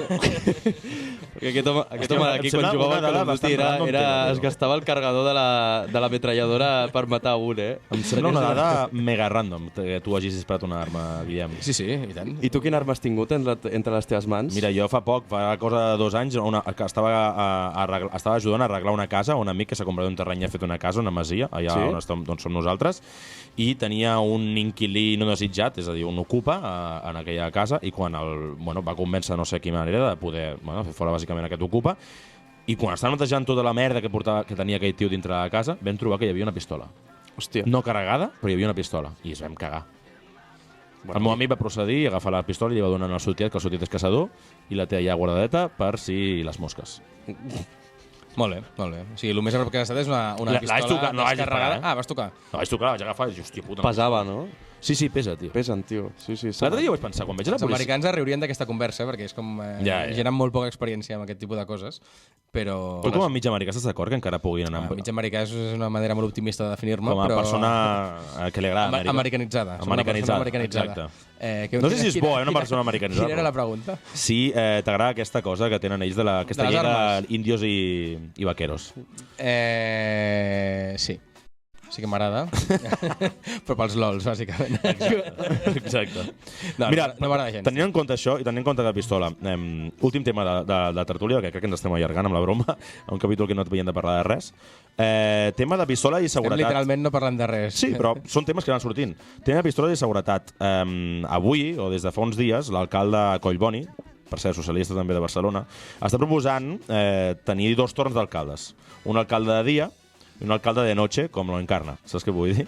Perquè aquest home d'aquí, quan jugava al Call of Duty, es gastava el carregador de la metralladora per matar un, eh? Em sembla una dada mega random que tu hagis disparat una arma, Guillem. Sí, i tant. I tu quina arma has tingut entre les teves mans? Mira, jo fa cosa de 2 anys, que estava ajudant a arreglar una casa, un amic que s'ha comprat un terreny i ha fet una casa, una masia, allà on som nosaltres, i tenia un inquilí no desitjat, és a dir, un ocupa en aquella casa, i quan va convèncer no sé quina manera de poder fer fora bàsicament aquest ocupa, i quan estava netejant tota la merda que tenia aquell tio dintre de la casa, vam trobar que hi havia una pistola. Hòstia. No carregada, però hi havia una pistola, i ens vam cagar. El meu amic va procedir a agafar la pistola i li va donar al seu tiet, que el seu tiet és caçador, i la té allà guardadeta per si les mosques. Molt bé. O sigui, el més a prop que has estat és una pistola descarregada. Vas tocar? No, vaig tocar, la vaig agafar i dic, hòstia puta. Pesava, no? Sí, pesa, tio. Pesen, tio. Sí. L'altre dia vaig pensar, quan veig la policia... Els americans es riurien d'aquesta conversa, perquè és com gent amb molt poca experiència amb aquest tipus de coses, però... Tu com a mig americà estàs d'acord que encara puguin anar... Mig americà és una manera molt optimista de definir-me, com a persona que li agrada Amèrica. Americanitzada. Exacte. No sé si és bo, una persona americanitzada. Quina era la pregunta? Si t'agrada aquesta cosa que tenen ells aquesta llei d'índios i vaqueros. Sí. Sí que m'agrada, però pels lols, bàsicament. Exacte. Mira, no m'agrada gens. Tenint en compte això i tenint en compte la pistola, últim tema de tertúlia, que crec que ens estem allargant amb la broma, un capítol que no et veiem de parlar de res. Tema de pistola i seguretat. Literalment no parlem de res. Sí, però són temes que van sortint. Tema de pistola i seguretat. Avui, o des de fa uns dies, l'alcalde Collboni, per ser socialista també de Barcelona, està proposant tenir 2 torns d'alcaldes. Un alcalde de dia i un alcalde de noche, com lo encarna. Saps què vull dir?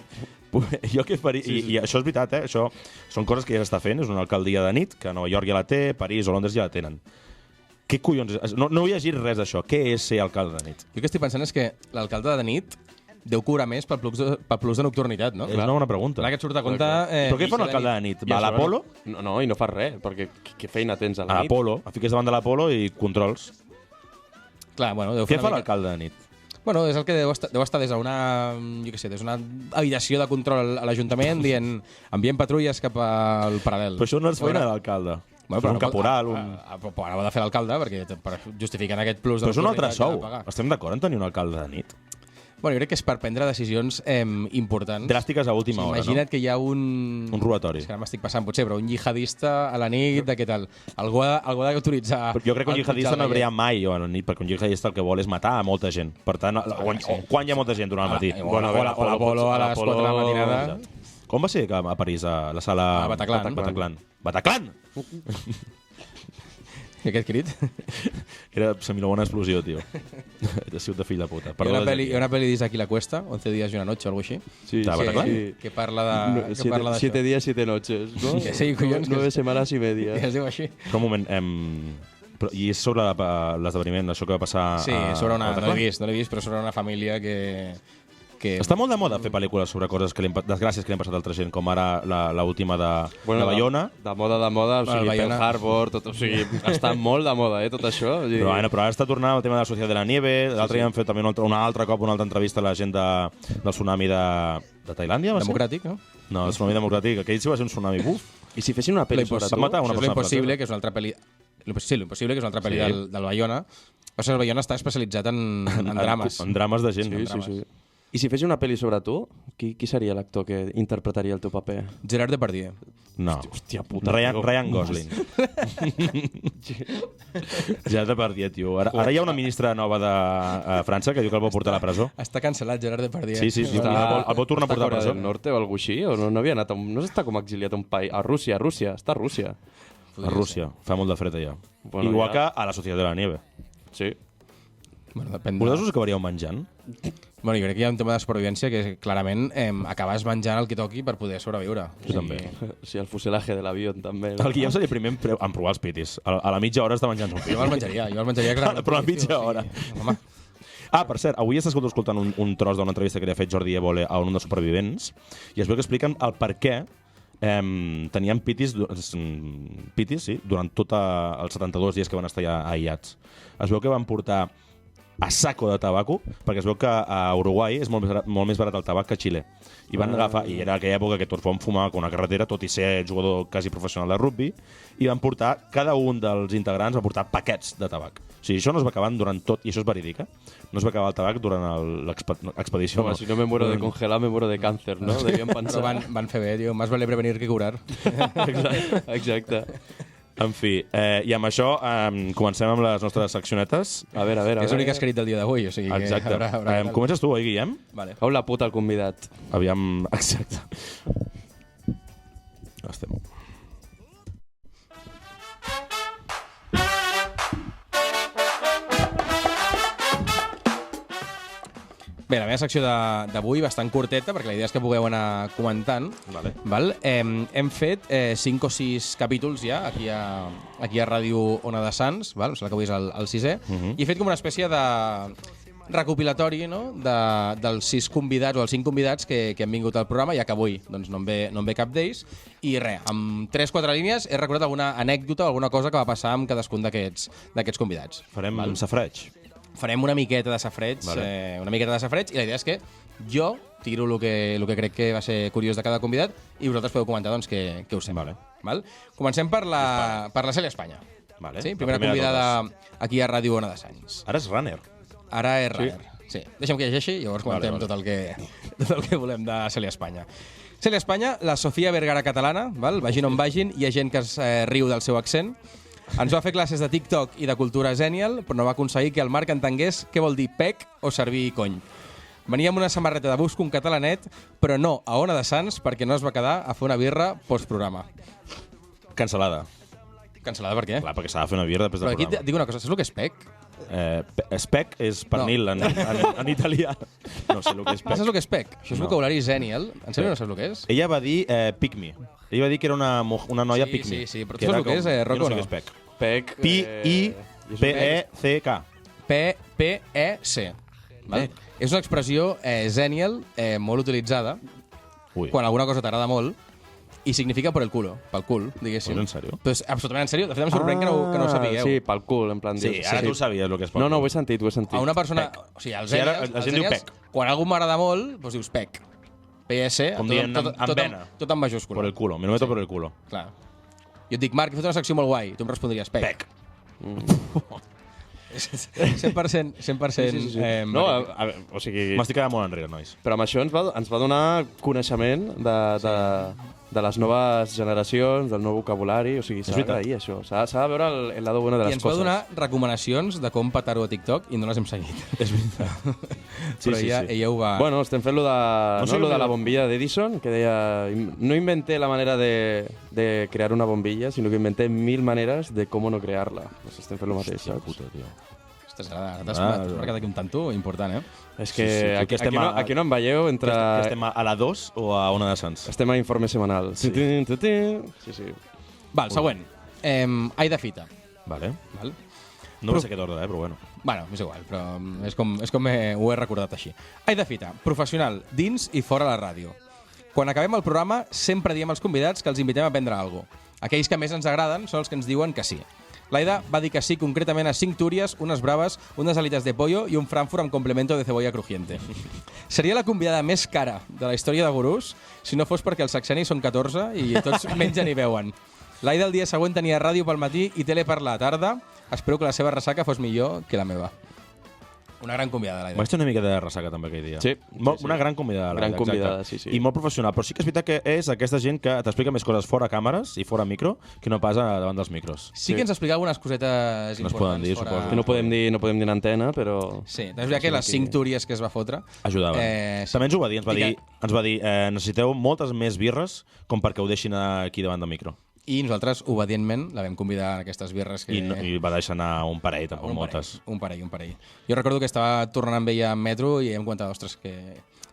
Jo què faria... I això és veritat, Això són coses que ja s'està fent. És una alcaldia de nit, que a Nova York ja la té, París o Londres ja la tenen. Què collons és? No he llegit res d'això. Què és ser alcalde de nit? Jo el que estic pensant és que l'alcalde de nit deu cobrar més pel plus de nocturnitat, no? És una bona pregunta. Clar que et surt a compte... Però què fa un alcalde de nit? Va a l'Apolo? No, i no fas res, perquè què feina tens a la nit? A l'Apolo. Fiques davant de l'Apolo i controls. Clar, bueno... Què fa l'alcalde de nit? Bueno, és el que deu estar des d'una, des d'una habitació de control a l'Ajuntament dient enviem patrulles cap al paral·lel. Però això no és feina de l'alcalde. Bueno, un caporal, Però ara ho ha de fer l'alcalde per justificar aquest plus de... Però és un altre sou. Estem d'acord en tenir un alcalde de nit? Bueno, jo crec que és per prendre decisions importants. Dràstiques a última hora, no? Imagina't que hi ha un robatori. És que ara m'estic passant, potser, però un jihadista a la nit, de què tal? Algú ha d'autoritzar... Jo crec que un jihadista no hauria mai a la nit, perquè un jihadista el que vol és matar a molta gent. Per tant, quan hi ha molta gent durant el matí? O l'Apolo a les 4 de la matinada. Com va ser a París, a la sala... A Bataclan. Bataclan! I aquest crit? Era semilobona explosió, tio. He sigut de fill de puta. Hi ha una pel·li d'Isaac La Cuesta, 11 días y una noche o algo així. Sí, que parla d'això. 7 días, 7 noches, ¿no? Sí, collons. 9 semanas y media. Es diu així. Però un moment, i és sobre l'esdeveniment, això que va passar... Sí, sobre una... No l'he vist, però sobre una família que... Està molt de moda fer pel·lícules sobre coses desgràcies que li han passat a altra gent, com ara l'última de Bayona. De moda, o sigui, Pearl Harbor, tot, o sigui, està molt de moda, tot això. Però ara està tornant el tema de la Societat de la Nieve, l'altre dia han fet també un altre cop una altra entrevista a la gent del tsunami de Tailàndia, va ser? Democràtic, no? No, el tsunami democràtic, aquell sí va ser un tsunami, buf. I si fessin una pel·li sobre tu? L'Impossible, que és una altra pel·li... Sí, l'Impossible, que és una altra pel·li del Bayona. O sigui, el Bayona està especialitzat en drames. En drames de gent. Sí. I si fessin una pel·li sobre tu, qui seria l'actor que interpretaria el teu paper? Gerard Depardieu. No. Hòstia puta. Ryan Gosling. Gerard Depardieu, tio. Ara hi ha una ministra nova de França que diu que el vol portar a la presó. Està cancel·lat, Gerard Depardieu. Sí. El vol tornar a portar a la presó. Està a Norte o alguna així? O no havia anat no s'està com exiliat a un país? A Rússia. Està a Rússia. A Rússia. Fa molt de fred allà. Igual que a la Societat de la Nieve. Sí. Bueno, depèn Vosaltres us acabaríeu menjant? Bueno, jo crec que hi ha un tema de supervivència que clarament acabes menjant el que toqui per poder sobreviure. Jo també. Sí, el fuselaje de l'avió també. El Guillem seria primer en provar els pitis. A la mitja hora està menjant un piti. Jo me'l menjaria clarament. Però a la mitja hora. Home. Per cert, avui estàs escoltant un tros d'una entrevista que li ha fet Jordi Évole a un dels supervivents i es veu que expliquen el per què tenien pitis durant tots els 72 dies que van estar allà aïllats. Es veu que van portar a saco de tabaco, perquè es veu que a Uruguai és molt més barat el tabac que a Xile. I van agafar, i era aquella època que tots vam fumar com una carretera, tot i ser jugador quasi professional de rugby, i van portar, cada un dels integrants va portar paquets de tabac. O sigui, això no es va acabar durant tot, i això és verídic, no es va acabar el tabac durant l'expedició. Si no me muero de congelar, me muero de càncer, no? Devien pensar. Però van fer bé, tio, más vale prevenir que curar. Exacte. En fi, i amb això comencem amb les nostres seccionetes. A veure. És l'únic escrit del dia d'avui, o sigui que... Exacte. Comences tu, oi, Guillem? Vale. Cau la puta el convidat. Aviam... Exacte. Estem... Bé, la meva secció d'avui, bastant curteta, perquè la idea és que pugueu anar comentant. Vale. Val? Hem fet 5 o 6 capítols ja, aquí a Ràdio Ona de Sants, val? Em sembla que avui és el 6è, i he fet com una espècie de recopilatori, no?, dels 6 convidats o els 5 convidats que han vingut al programa, ja que avui doncs, no en ve cap d'ells. I res, amb 3-4 línies he recordat alguna anècdota o alguna cosa que va passar amb cadascun d'aquests convidats. Farem safreig. Farem una miqueta de safreig, i la idea és que jo tiro el que crec que va ser curiós de cada convidat i vosaltres podeu comentar doncs, què us sembla. Val? Comencem per la Cèlia Espanya. Vale. Sí? Primera convidada aquí a Ràdio Ona de Sants. Ara és runner. Ara és runner. Sí. Deixa'm que llegeixi i llavors comentem tot el que volem de Cèlia Espanya. Cèlia Espanya, la Sofia Vergara catalana, val? Vagin on vagin, hi ha gent que es riu del seu accent. Ens va fer classes de TikTok i de cultura genial, però no va aconseguir que el Marc entengués què vol dir pec o servir cony. Venia amb una samarreta de Busco un catalanet, però no a Ona de Sants perquè no es va quedar a fer una birra postprograma. Cancel·lada. Cancel·lada per què? Clar, perquè s'ha de fer una birra després del programa. Però aquí dic una cosa, saps el que és pec? Spec és pernil en italià. No sé el que és pec. Saps el que és pec? Això és vocabulari genial. En sèrio no saps el que és? Ella va dir pick me. Ella va dir que era una noia pick me. Sí, però tu saps el que és, Rocco, no? Jo no sé què és pec. Pec... P-I-P-E-C-K. P-P-E-C. És una expressió genial, molt utilitzada, quan alguna cosa t'agrada molt, i significa por el culo, pel cul, diguéssim. En sèrio? Pues absolutament en sèrio. De fet, em sorprèn que no ho sapigueu. Sí, pel cul, en plan... Sí, ara tu sabies el que és pel cul. No, ho he sentit. A una persona... O sigui, els genials, quan algú m'agrada molt, doncs dius pec. PS, com dient amb vena. Tot en majúscula. Por el culo, me lo meto por el culo. Clar. Jo et dic, Marc, he fet una secció molt guai. Tu em respondries pec. 100%. No, o sigui... M'estic quedant molt enrere, nois. Però amb això ens va donar coneixement de les noves generacions, del nou vocabulari, o sigui, s'ha d'agrair això, s'ha de veure el lado bueno de les coses. I ens va donar recomanacions de com petar-ho a TikTok i no les hem seguit. És veritat. Però ella ho va... Bueno, estem fent lo de la bombilla d'Edison, que deia, no inventé la manera de crear una bombilla, sinó que inventé 1000 maneres de com no crear-la. Pues estem fent lo mateix, saps? Puta, tio. Ostres, ara t'has marcat aquí un tanto important, És que aquí no em veieu entre... Que estem a la 2 o a Ona de Sants? Estem a informe semanal. Sí. Val, següent. Aida Fita. Vale. No va ser aquest ordre, però bueno. Bueno, és igual, però és com ho he recordat així. Aida Fita, professional, dins i fora la ràdio. Quan acabem el programa, sempre diem als convidats que els invitem a prendre alguna cosa. Aquells que més ens agraden són els que ens diuen que sí. L'Aida va dir que sí concretament a 5 túries, unes braves, unes alitas de pollo i un Frankfurt amb complemento de cebolla crujiente. Seria la convidada més cara de la història de Gurús si no fos perquè els sexenis són 14 i tots mengen i beuen. L'Aida el dia següent tenia ràdio pel matí i tele per la tarda. Espero que la seva ressaca fos millor que la meva. Una gran convidada, l'Aida. Vaig tenir una mica de ressaca també aquell dia. Sí. Una gran convidada, l'Aida. Gran convidada, sí. I molt professional, però sí que és veritat que és aquesta gent que t'explica més coses fora càmeres i fora micro que no pas davant dels micros. Sí que ens explica algunes cosetes importants. No es poden dir, fora... suposo. Que no podem dir en antena, però... Sí, és veritat que les 5 túries que es va fotre... Ajudaven. Sí. També ens ho va dir, ens va dir necessiteu moltes més birres com perquè ho deixin aquí davant del micro. I nosaltres, obedientment, la vam convidar a aquestes birres. I va deixar anar un parell, tampoc moltes. Un parell. Jo recordo que estava tornant amb ella en metro i hem comentat, ostres, que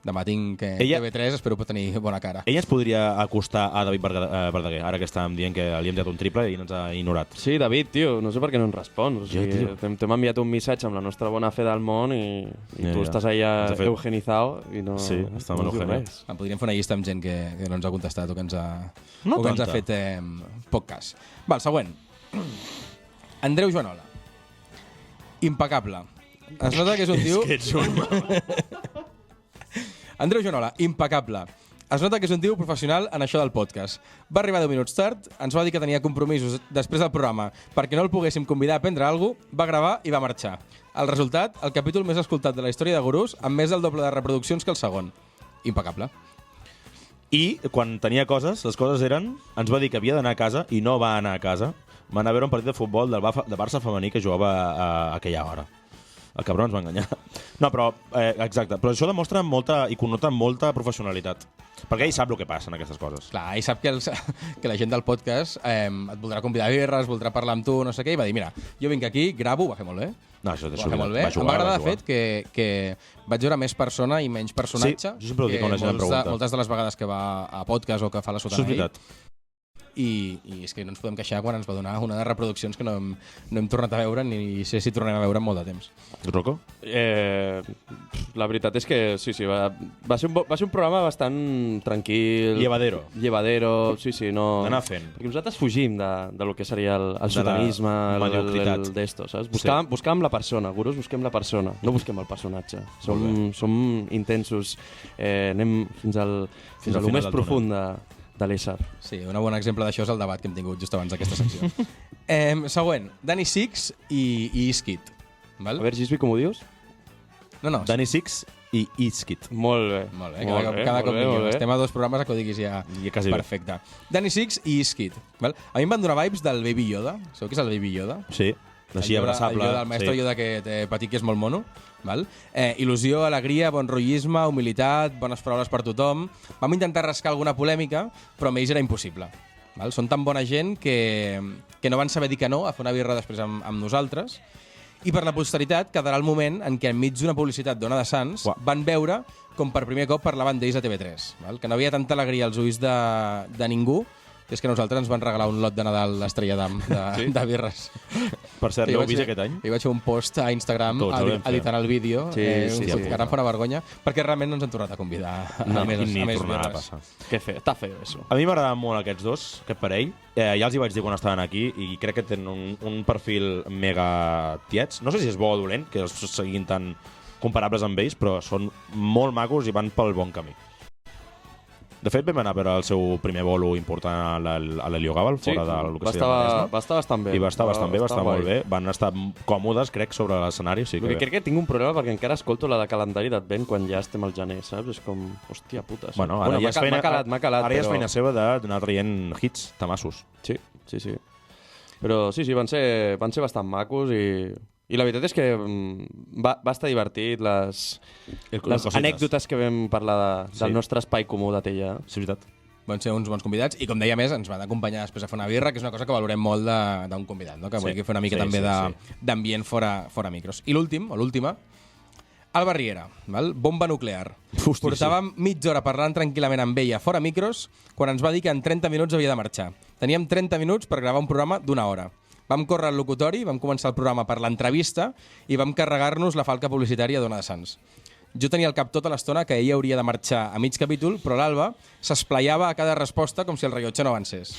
demà tinc TV3, espero tenir bona cara. Ella es podria acostar a David Verdaguer, ara que estàvem dient que li hem enviat un triple i no ens ha ignorat. Sí, David, tio, no sé per què no ens respons. O sigui, t'hem enviat un missatge amb la nostra bona fe del món i tu estàs allà eugenizado i no... Sí, està molt eugenizado. En podríem fer una llista amb gent que no ens ha contestat o que ens ha fet poc cas. Val, següent. Andreu Joanola. Impecable. Es nota que és un tio... És que ets un... Andreu Joanola, impecable. Es nota que és un tio professional en això del podcast. Va arribar 10 minuts tard, ens va dir que tenia compromisos després del programa perquè no el poguéssim convidar a prendre alguna cosa, va gravar i va marxar. El resultat, el capítol més escoltat de la història de Gurús, amb més del doble de reproduccions que el segon. Impecable. I quan tenia coses, les coses eren... Ens va dir que havia d'anar a casa i no va anar a casa. Va anar a veure un partit de futbol del Barça femení que jugava a aquella hora. El cabró ens va enganyar. No, però, exacte. Però això demostra molta i connota molta professionalitat. Perquè ell sap el que passa en aquestes coses. Clar, ell sap que la gent del podcast et voldrà convidar a birres, voldrà parlar amb tu, no sé què, i va dir, mira, jo vinc aquí, gravo, ho va fer molt bé. No, això ho va fer molt bé. Em va agradar, de fet, que vaig veure més persona i menys personatge. Sí, jo sempre ho dic quan la gent em pregunta. Moltes de les vegades que va a podcast o que fa la sotana ell. I és que no ens podem queixar quan ens va donar una de reproduccions que no hem tornat a veure ni sé si tornem a veure en molt de temps. Rocco? La veritat és que sí, va ser un programa bastant tranquil. Llevadero, sí, no... D'anar fent. Perquè nosaltres fugim de lo que seria el sotanisme, el d'esto, saps? Buscàvem la persona, Gurús busquem la persona, no busquem el personatge. Som intensos, anem fins a lo més profund de l'ésser. Sí, un bon exemple d'això és el debat que hem tingut just abans d'aquesta secció. Següent, Dani Six i Iskit. A veure, Gisbi, com ho dius? No. Dani Six i Iskit. Molt bé. Cada cop millor. Estem a 2 programes que ho diguis ja perfecte. Dani Six i Iskit. A mi em van donar vibes del Baby Yoda. Sabeu què és el Baby Yoda? Sí, així abraçable. El mestre Yoda que té petit que és molt mono. Il·lusió, alegria, bon rotllisme, humilitat, bones paraules per tothom. Vam intentar rascar alguna polèmica, però amb ells era impossible. Són tan bona gent que no van saber dir que no a fer una birra després amb nosaltres. I per la posteritat quedarà el moment en què enmig d'una publicitat d'Ona de Sants van veure com per primer cop parlaven d'ells a TV3. Que no havia tanta alegria als ulls de ningú, és que nosaltres ens van regalar un lot de Nadal Estrella d'Am de birres. Per cert, l'heu vist aquest any? I vaig fer un post a Instagram editant el vídeo, que ara em fa una vergonya, perquè realment no ens han tornat a convidar a més birres. Està feo, això. A mi m'agradaven molt aquests dos, aquest parell. Ja els hi vaig dir quan estaven aquí i crec que tenen un perfil mega tiets. No sé si és bo o dolent, que els siguin tan comparables amb ells, però són molt macos i van pel bon camí. De fet, vam anar a veure el seu primer bolo important a l'Heliogàbal, fora del que seria Maresme. Va estar bastant bé. I va estar bastant bé, va estar molt bé. Van estar còmodes, crec, sobre l'escenari. Sí que... Crec que tinc un problema perquè encara escolto la de calendari d'Advent quan ja estem al gener, saps? És com, hòstia puta. Bueno, ara ja és feina, m'ha calat, ara ja és feina seva d'anar traient hits, tamassos. Sí. Però sí, van ser bastant macos i la veritat és que va estar divertit les anècdotes que vam parlar del nostre espai comú de Tella. Sí, veritat. Van ser uns bons convidats i, com deia més, ens van acompanyar després a fer una birra, que és una cosa que valorem molt d'un convidat, no? Que vulgui fer una mica també d'ambient fora micros. I l'última, Alba Riera, val? Bomba nuclear. Portàvem mitja hora parlant tranquil·lament amb ella fora micros quan ens va dir que en 30 minuts havia de marxar. Teníem 30 minuts per gravar un programa d'1 hora. Vam córrer al locutori, vam començar el programa per l'entrevista i vam carregar-nos la falca publicitària d'Ona de Sants. Jo tenia al cap tota l'estona que ella hauria de marxar a mig capítol, però l'Alba s'esplaiava a cada resposta com si el rellotge no avancés.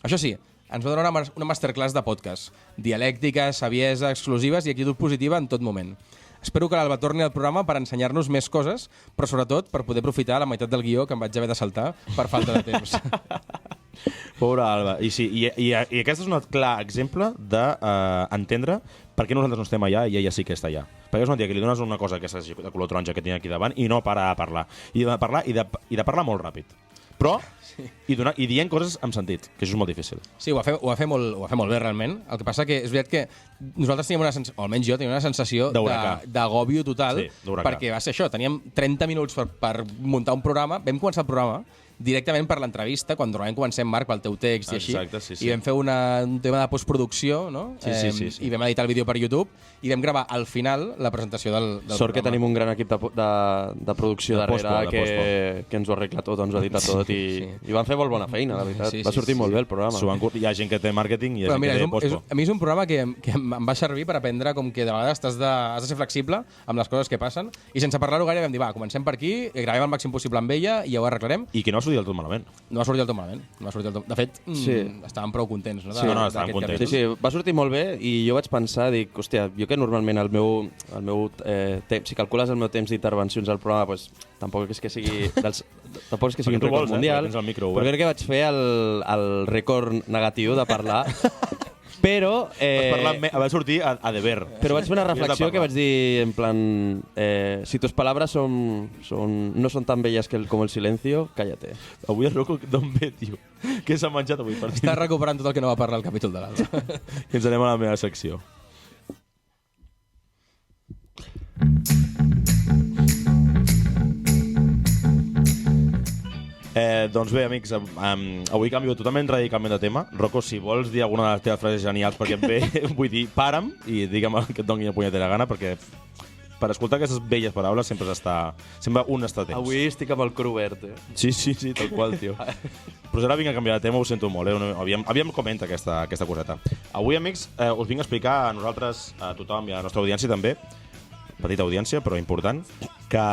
Això sí, ens va donar una masterclass de podcast. Dialèctica, saviesa, exclusives i actitud positiva en tot moment. Espero que l'Alba torni al programa per ensenyar-nos més coses, però sobretot per poder aprofitar la meitat del guió que em vaig haver de saltar per falta de temps. Pobra Alba. I aquest és un clar exemple d'entendre per què nosaltres no estem allà i ella sí que està allà. Perquè és una tia que li dones una cosa que és de color taronja que tinc aquí davant i no para a parlar. I de parlar molt ràpid. Però, i dient coses amb sentit, que això és molt difícil. Sí, ho va fer molt bé, realment. El que passa que és veritat que nosaltres teníem una sensació, o almenys jo tenia una sensació d'agòbio total, perquè va ser això, teníem 30 minuts per muntar un programa, vam començar el programa directament per l'entrevista, quan normalment comencem, Marc, pel teu text i així. Exacte, sí. I vam fer un tema de postproducció, no? Sí. I vam editar el vídeo per YouTube i vam gravar al final la presentació del Sort que tenim un gran equip de producció darrere que ens ho arregla tot, ens ho edita tot i van fer molt bona feina, la veritat. Va sortir molt bé el programa. Hi ha gent que té màrqueting i hi ha gent que té postpo. A mi és un programa que em va servir per aprendre com que de vegades has de ser flexible amb les coses que passen i sense parlar-ho gaire vam dir, va, comencem per aquí, gravem el màxim possible amb ella i ja ho arreglarem. I que no sortir del tot malament. No va sortir del tot malament. De fet, estàvem prou contents. No? Estàvem contents. Sí, va sortir molt bé i jo vaig pensar, dic, hòstia, jo que normalment el meu temps, si calcules el meu temps d'intervencions al programa, pues, tampoc és que sigui un rècord mundial, però crec que vaig fer el rècord negatiu de parlar. Però... va sortir a deber. Però vaig fer una reflexió que vaig dir en plan... si tus palabras no son tan bellas como el silencio, cállate. Avui el Rocco d'on ve, tio? Què s'ha menjat avui? Està recuperant tot el que no va parlar al capítol de l'Alba. I ens anem a la meva secció. Doncs bé, amics, avui canvio totalment radicalment de tema. Rocco, si vols dir alguna de les teves frases genials perquè em ve, vull dir, para'm i digue'm que et doni una punyetera gana, perquè per escoltar aquestes belles paraules sempre un està a temps. Avui estic amb el cor obert, Sí, tal qual, tio. Però ara vinc a canviar de tema, ho sento molt, Aviam comenta aquesta coseta. Avui, amics, us vinc a explicar a nosaltres, a tothom i a la nostra audiència també, petita audiència, però important, que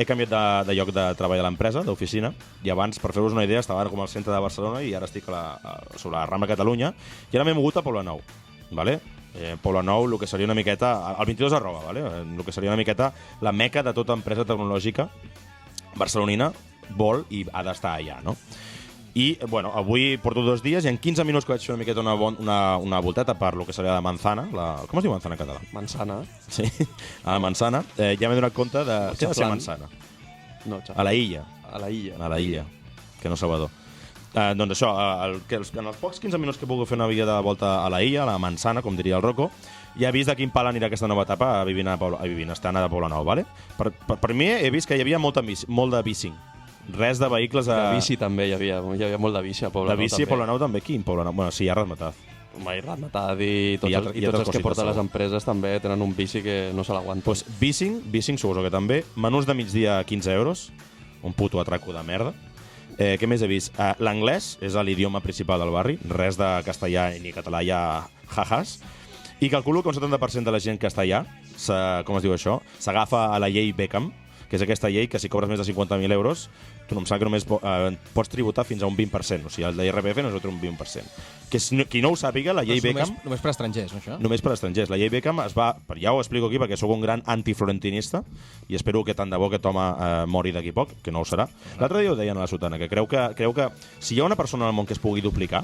he canviat de lloc de treball a l'empresa, d'oficina, i abans, per fer-vos una idea, estava com al centre de Barcelona i ara estic sobre la Rambla Catalunya, i ara m'he mogut a Poblenou, ¿vale? Poblenou, el que seria una miqueta, el 22 @ ¿vale? El que seria una miqueta la meca de tota empresa tecnològica barcelonina vol i ha d'estar allà, no? I, bueno, avui porto 2 dies i en 15 minuts que vaig fer una miqueta una volteta per lo que seria la manzana. Com es diu manzana en català? Manzana. Sí, a la manzana. Ja m'he donat compte de... Què ha de ser manzana? No, a la illa. A la illa. A la illa, que no Salvador. Doncs això, en els pocs 15 minuts que he pogut fer una via de volta a la illa, a la manzana, com diria el Rocco, ja he vist de quin pal anirà aquesta nova etapa a vivint estar anada a Poblenou, ¿vale? Per mi he vist que hi havia molt de bicing. Res de vehicles a... De bici també hi havia molt de bici a Poblenou. De bici a Poblenou també? Quin Poblenou? Bueno, sí, hi ha Ratmataz. Home, i Ratmataz i tots els que porten les empreses també tenen un bici que no se l'aguanta. Pues bicing suposo que també. Menús de migdia a 15 euros. Un puto atraco de merda. Què més he vist? L'anglès és l'idioma principal del barri. Res de castellà ni català, hi ha jajas. I calculo que un 70% de la gent que està allà, com es diu això, s'agafa a la llei Beckham, que és aquesta llei que si cobres més de 50.000 euros, tu no em sembla que només pots tributar fins a un 20%, o sigui, el d'IRPF no és un 20%. Qui no ho sàpiga, la llei Beckham... Només per estrangers, no, això? Només per estrangers. La llei Beckham es va... Ja ho explico aquí perquè sóc un gran antiflorentinista i espero que tant de bo aquest home mori d'aquí poc, que no ho serà. L'altre dia ho deien a la Sotana, que creu que si hi ha una persona al món que es pugui duplicar,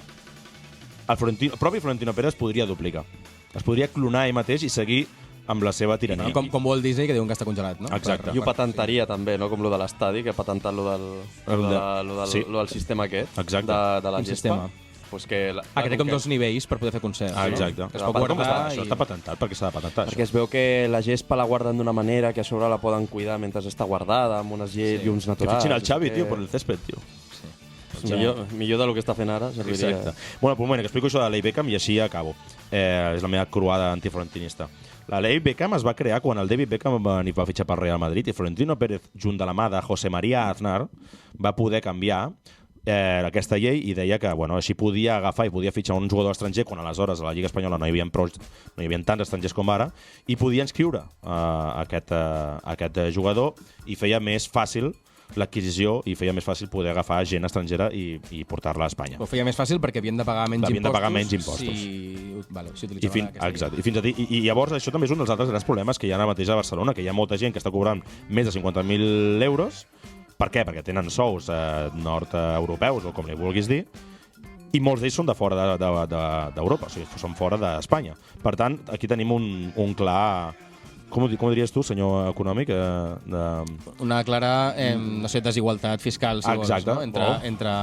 el propi Florentino Pérez podria duplicar. Es podria clonar ell mateix i seguir amb la seva tirania. Com Walt Disney, que diuen que està congelat, no? Exacte. I ho patentaria també, no? Com lo de l'estadi, que ha patentat lo del sistema aquest. Exacte. De la gespa. Pues que té com dos nivells per poder fer concerts. Exacte. Que es pot guardar això està patentat, perquè s'ha de patentar. Perquè es veu que la gespa la guarden d'una manera que a sobre la poden cuidar mentre està guardada, amb unes llums naturals. Que fitxin el Xavi, tio, per el césped, tio. Millor del que està fent ara. Exacte. Bueno, un moment, que explico això de la llei Beckham i així acabo. És la meva croada antiflorentinista. La llei Beckham es va crear quan el David Beckham va fitxar per Real Madrid i Florentino Pérez, junt de la mà de José María Aznar, va poder canviar aquesta llei i deia que així podia agafar i podia fitxar un jugador estranger quan aleshores a la Lliga Espanyola no hi havia tants estrangers com ara i podia inscriure aquest jugador i feia més fàcil l'adquisició i feia més fàcil poder agafar gent estrangera i portar-la a Espanya. Ho feia més fàcil perquè havien de pagar menys impostos. Si utilitzaven Exacte. I llavors això també és un dels altres grans problemes que hi ha ara mateix a Barcelona, que hi ha molta gent que està cobrant més de 50.000 euros. Per què? Perquè tenen sous nord-europeus, o com li vulguis dir, i molts d'ells són de fora d'Europa, o sigui, són fora d'Espanya. Per tant, aquí tenim un clar... Com diries tu, senyor econòmic? Una clara, desigualtat fiscal, si vols, no? Entre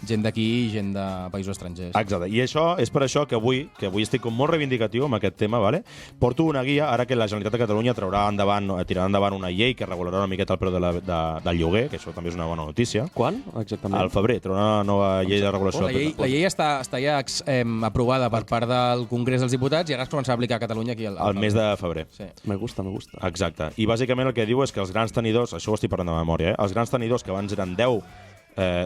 gent d'aquí i gent de països estrangers. Exacte. I això és per això que avui estic molt reivindicatiu amb aquest tema, vale? Porto una guia, ara que la Generalitat de Catalunya tirarà endavant una llei que regularà una miqueta el preu del lloguer, que això també és una bona notícia. Quan, exactament? Al febrer, traurà una nova llei de regulació. La llei està ja aprovada per part del Congrés dels Diputats i ara es començarà a aplicar a Catalunya aquí al mes de febrer. Sí. Me gusta. Exacte. I bàsicament el que diu és que els grans tenidors, això ho estic parlant de memòria, els grans tenidors que abans eren 10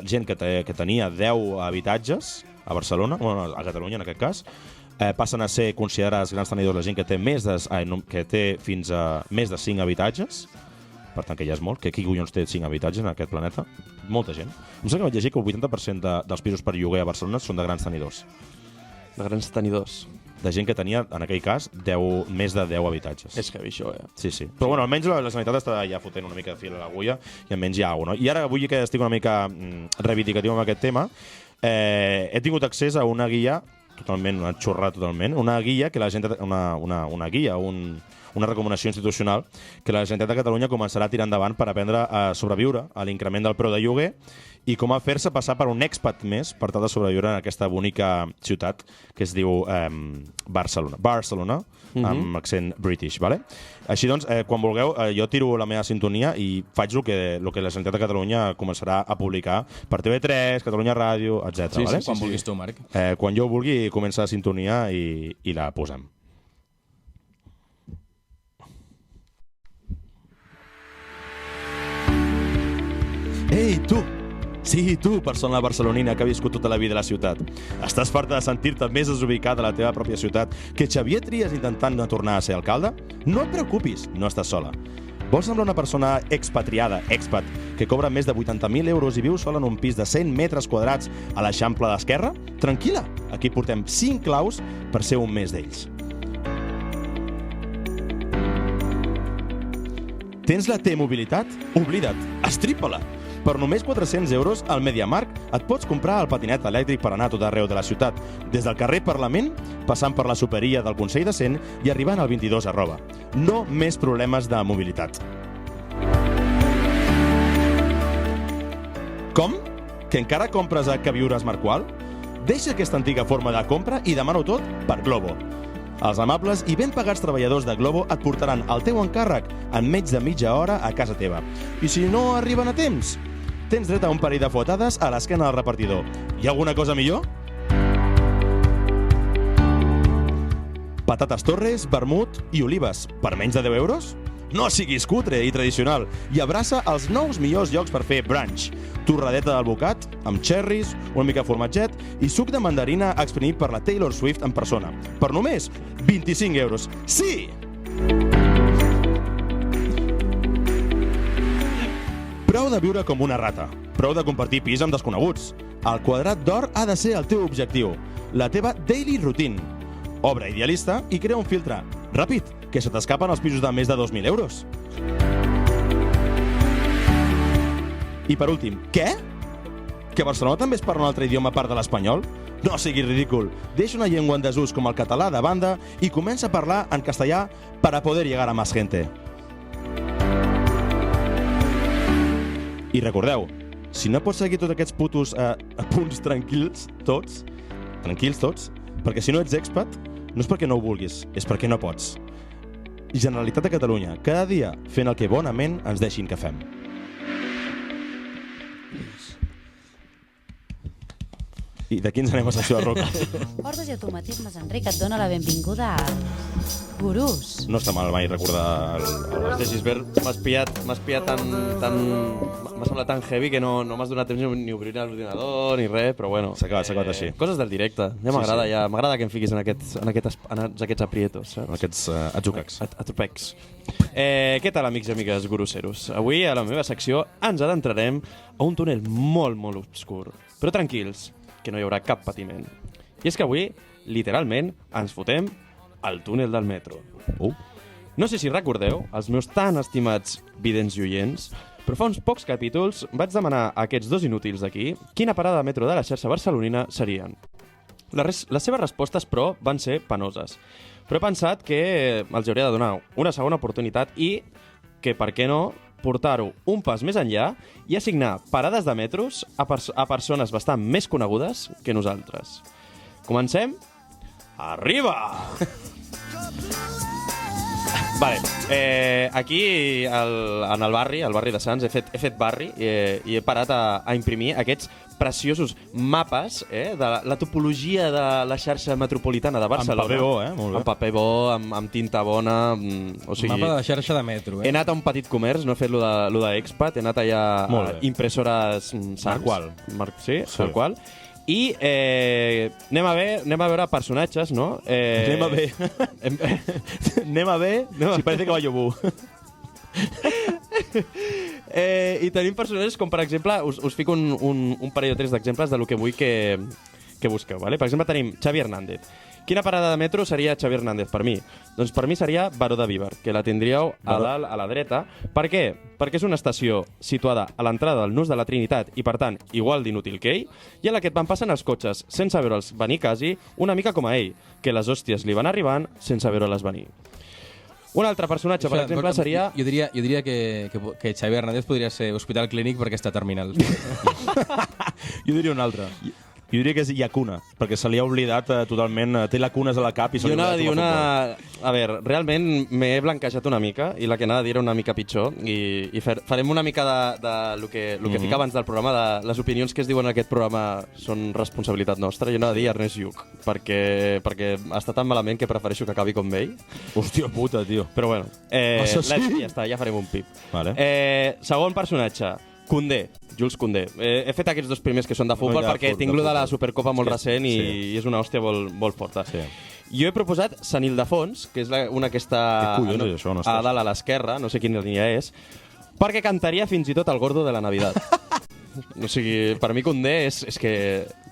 gent que tenia 10 habitatges a Barcelona, a Catalunya en aquest cas, passen a ser considerats grans tenidors la gent que té fins a més de 5 habitatges, per tant que ja és molt, que qui collons té 5 habitatges en aquest planeta? Molta gent. Em sembla que vaig llegir que el 80% dels pisos per lloguer a Barcelona són de grans tenidors. De grans tenidors. De gent que tenia, en aquell cas, més de 10 habitatges. És que això, Sí. Però almenys la Generalitat està ja fotent una mica de fil a l'agulla i almenys hi ha alguna cosa. I ara, avui que estic una mica reivindicatiu amb aquest tema, he tingut accés a una guia, una xorrada totalment, una guia que la gent... Una recomanació institucional que la Generalitat de Catalunya començarà a tirar endavant per aprendre a sobreviure a l'increment del preu de lloguer i com a fer-se passar per un expat més per tal de sobreviure en aquesta bonica ciutat que es diu Barcelona, amb accent british, vale? Així doncs, quan vulgueu, jo tiro la meva sintonia i faig el que la Generalitat de Catalunya començarà a publicar per TV3, Catalunya Ràdio, etc. Sí, quan vulguis tu, Marc. Quan jo vulgui, comença la sintonia i la posem. Ei, tu! Sí, tu, persona barcelonina que ha viscut tota la vida a la ciutat. Estàs farta de sentir-te més desubicada a la teva pròpia ciutat que Xavier Trias intentant no tornar a ser alcalde? No et preocupis, no estàs sola. Vols semblar una persona expatriada, expat, que cobra més de 80.000 euros i viu sola en un pis de 100 metres quadrats a l'Eixample d'Esquerra? Tranquil·la, aquí portem 5 claus per ser un més d'ells. Tens la T-mobilitat? Oblida't, estripa-la! Per només 400 euros, al MediaMarkt et pots comprar el patinet elèctric per anar a tot arreu de la ciutat, des del carrer Parlament, passant per la superia del Consell de Cent i arribant al 22 @. No més problemes de mobilitat. Com? Que encara compres a Caviures Marqual? Deixa aquesta antiga forma de compra i demana-ho tot per Globo. Els amables i ben pagats treballadors de Globo et portaran el teu encàrrec en menys de mitja hora a casa teva. I si no arriben a temps, tens dret a un parell de fotades a l'esquena del repartidor. Hi ha alguna cosa millor? Patates Torres, vermut i olives per menys de 10 euros? No siguis cutre i tradicional i abraça els nous millors llocs per fer brunch. Torradeta d'alvocat, amb cherries, una mica de formatget i suc de mandarina exprimit per la Taylor Swift en persona. Per només 25 euros. Sí! Prou de viure com una rata. Prou de compartir pis amb desconeguts. El quadrat d'or ha de ser el teu objectiu. La teva daily routine. Obra idealista i crea un filtre ràpid, que se t'escapen els pisos de més de 2.000 euros. I per últim, què? Que a Barcelona també es parla un altre idioma a part de l'espanyol? No siguis ridícul. Deixa una llengua en desús com el català de banda i comença a parlar en castellà para poder llegar a más gente. I recordeu, si no pots seguir tots aquests putos punts tranquils tots, perquè si no ets expat, no és perquè no ho vulguis, és perquè no pots. Generalitat de Catalunya, cada dia fent el que bonament ens deixin que fem. I d'aquí ens anem a secció de roca. Portes i automatismes, Enric, et dona la benvinguda al Gurús. No està mal mai recordar Hòstia, Gisbert, m'has pillat tan... M'ha semblat tan heavy que no m'has donat temps ni obrir l'ordinador ni res, però bueno. S'ha acabat així. Coses del directe. Ja m'agrada, ja. M'agrada que em fiquis en aquests aprietos. En aquests atzucacs. Atupecs. Què tal, amics i amigues guruseros? Avui, a la meva secció, ens adentrarem a un túnel molt, molt obscur. Però tranquils, que no hi haurà cap patiment. I és que avui, literalment, ens fotem al túnel del metro. No sé si recordeu, els meus tan estimats vidents i oients, però fa uns pocs capítols vaig demanar a aquests dos inútils d'aquí quina parada de metro de la xarxa barcelonina serien. Les seves respostes, però, van ser penoses. Però he pensat que els hauria de donar una segona oportunitat i que, per què no, portar-ho un pas més enllà i assignar parades de metros a persones bastant més conegudes que nosaltres. Comencem? Arriba! Vale, aquí en el barri de Sants, he fet barri i he parat a imprimir aquests preciosos mapes de la topologia de la xarxa metropolitana de Barcelona. Amb paper bo, Molt bé. Amb paper bo, amb tinta bona... O sigui, mapa de la xarxa de metro, He anat a un petit comerç, no he fet lo d'Expat, he anat allà a impressores Sants. Tal qual. Sí, tal qual. I anem a veure personatges, no? Anem a ver si parece que va Yobu. I tenim personatges com, per exemple, us fico un parell o tres d'exemples de lo que vull que busqueu. Vale? Per exemple, tenim Xavi Hernández. Quina parada de metro seria Xavi Hernández per mi? Doncs per mi seria Baró de Víber, que la tindríeu a dalt, a la dreta. Per què? Perquè és una estació situada a l'entrada del Nus de la Trinitat i, per tant, igual d'inútil que ell, i a la que et van passant els cotxes sense veure'ls venir quasi, una mica com a ell, que les hòsties li van arribant sense veure-les venir. Un altre personatge, per exemple, seria... Jo diria que Xavi Hernández podria ser hospital clínic perquè està terminal. Jo diria un altre. Jo diria que és Llacuna, perquè se li ha oblidat totalment... Té lacunes a la cap i se li ha oblidat. A veure, realment m'he blanquejat una mica i la que anava a dir era una mica pitjor i farem una mica de lo que fica abans del programa, de les opinions que es diuen en aquest programa són responsabilitat nostra. Jo anava a dir Ernest Lluch, perquè està tan malament que prefereixo que acabi com ell. Hòstia puta, tio. Però bueno, ja està, ja farem un pip. Vale. Segon personatge, Koundé. Jules Koundé. He fet aquests dos primers que són de futbol perquè tinc lo de la Supercopa molt recent i és una hòstia molt forta. Sí. Jo he proposat Sant Ildefons, que és una que està a dalt a l'esquerra, no sé quina línia és, perquè cantaria fins i tot el Gordo de la Navidad. O sigui, per mi Koundé és que...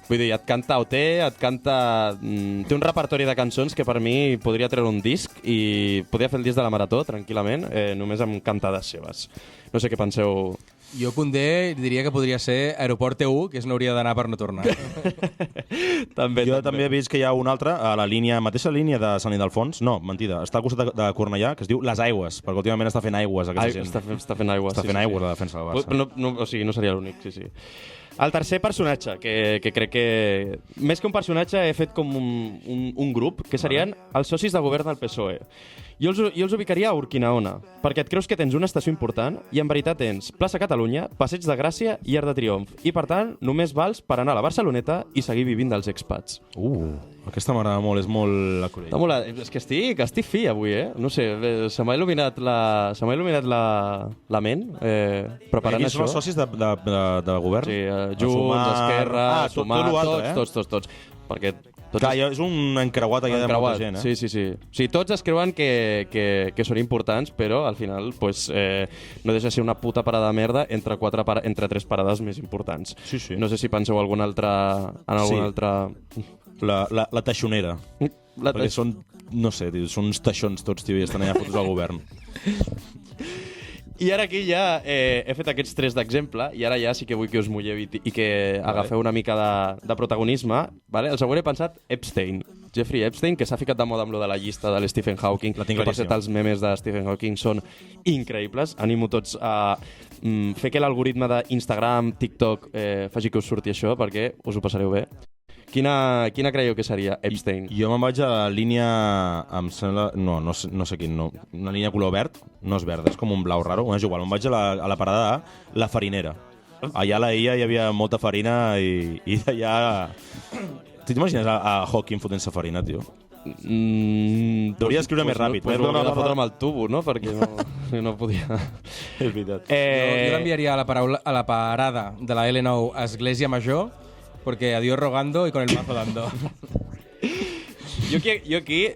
Vull dir, et canta OT, té un repertori de cançons que per mi podria treure un disc i podria fer el disc de la Marató, tranquil·lament, només amb cantades seves. No sé què penseu... Jo Koundé diria que podria ser Aeroport T1, que és no hauria d'anar per no tornar. també. També he vist que hi ha una altra a la mateixa línia de Sant Ildefons. No, mentida, està al costat de Cornellà, que es diu Les Aigües, perquè últimament està fent aigües aquesta gent. Està fent aigües. Està fent aigües la defensa del Barça. O sigui, no seria l'únic, sí. El tercer personatge, que crec que... Més que un personatge, he fet com un grup, que serien els socis de govern del PSOE. Jo els ubicaria a Urquinaona, perquè et creus que tens una estació important i en veritat tens Plaça Catalunya, Passeig de Gràcia i Arc de Triomf. I, per tant, només vals per anar a la Barceloneta i seguir vivint dels expats. Aquesta m'agrada molt, és molt acurada. És que estic fi avui, No sé, se m'ha il·luminat la ment preparant això. Són els socis de govern? Sí, Junts, Esquerra, Sumar, tots. Perquè Clar, és un encreuat allà de molta gent, Sí. O sigui, tots es creuen que són importants, però al final pues, no deixa de ser una puta parada de merda entre 3 parades més importants. Sí. No sé si penseu en alguna altra... La taixonera. Perquè són, no sé, tio, són uns taixons tots, tio, i estan allà fotos al govern. I ara aquí ja he fet aquests 3 d'exemple, i ara ja sí que vull que us mulleu i que agafeu una mica de protagonisme. Vale? El següent he pensat Epstein. Jeffrey Epstein, que s'ha ficat de moda amb lo de la llista de l'Stephen Hawking. La tinc que, per cert, els memes de Stephen Hawking són increïbles. Animo tots a fer que l'algoritme d'Instagram, TikTok, faci que us surti això, perquè us ho passareu bé. Quina creieu que seria Epstein? Jo me'n vaig a la línia... Em sembla... No sé quin, no. Una línia color verd. No és verd, és com un blau raro. És igual, me'n vaig a la parada de la farinera. Allà a la illa hi havia molta farina i d'allà... T'imagines a Hawking fotent-se farina, tio? Hauria d'escriure més ràpid. Pues ho hauria de fotre amb el tubo, no? Perquè no podia... És veritat. Jo l'enviaria a la parada de la L9 Església Major, porque adiós rogando y con el mazo dando. Jo aquí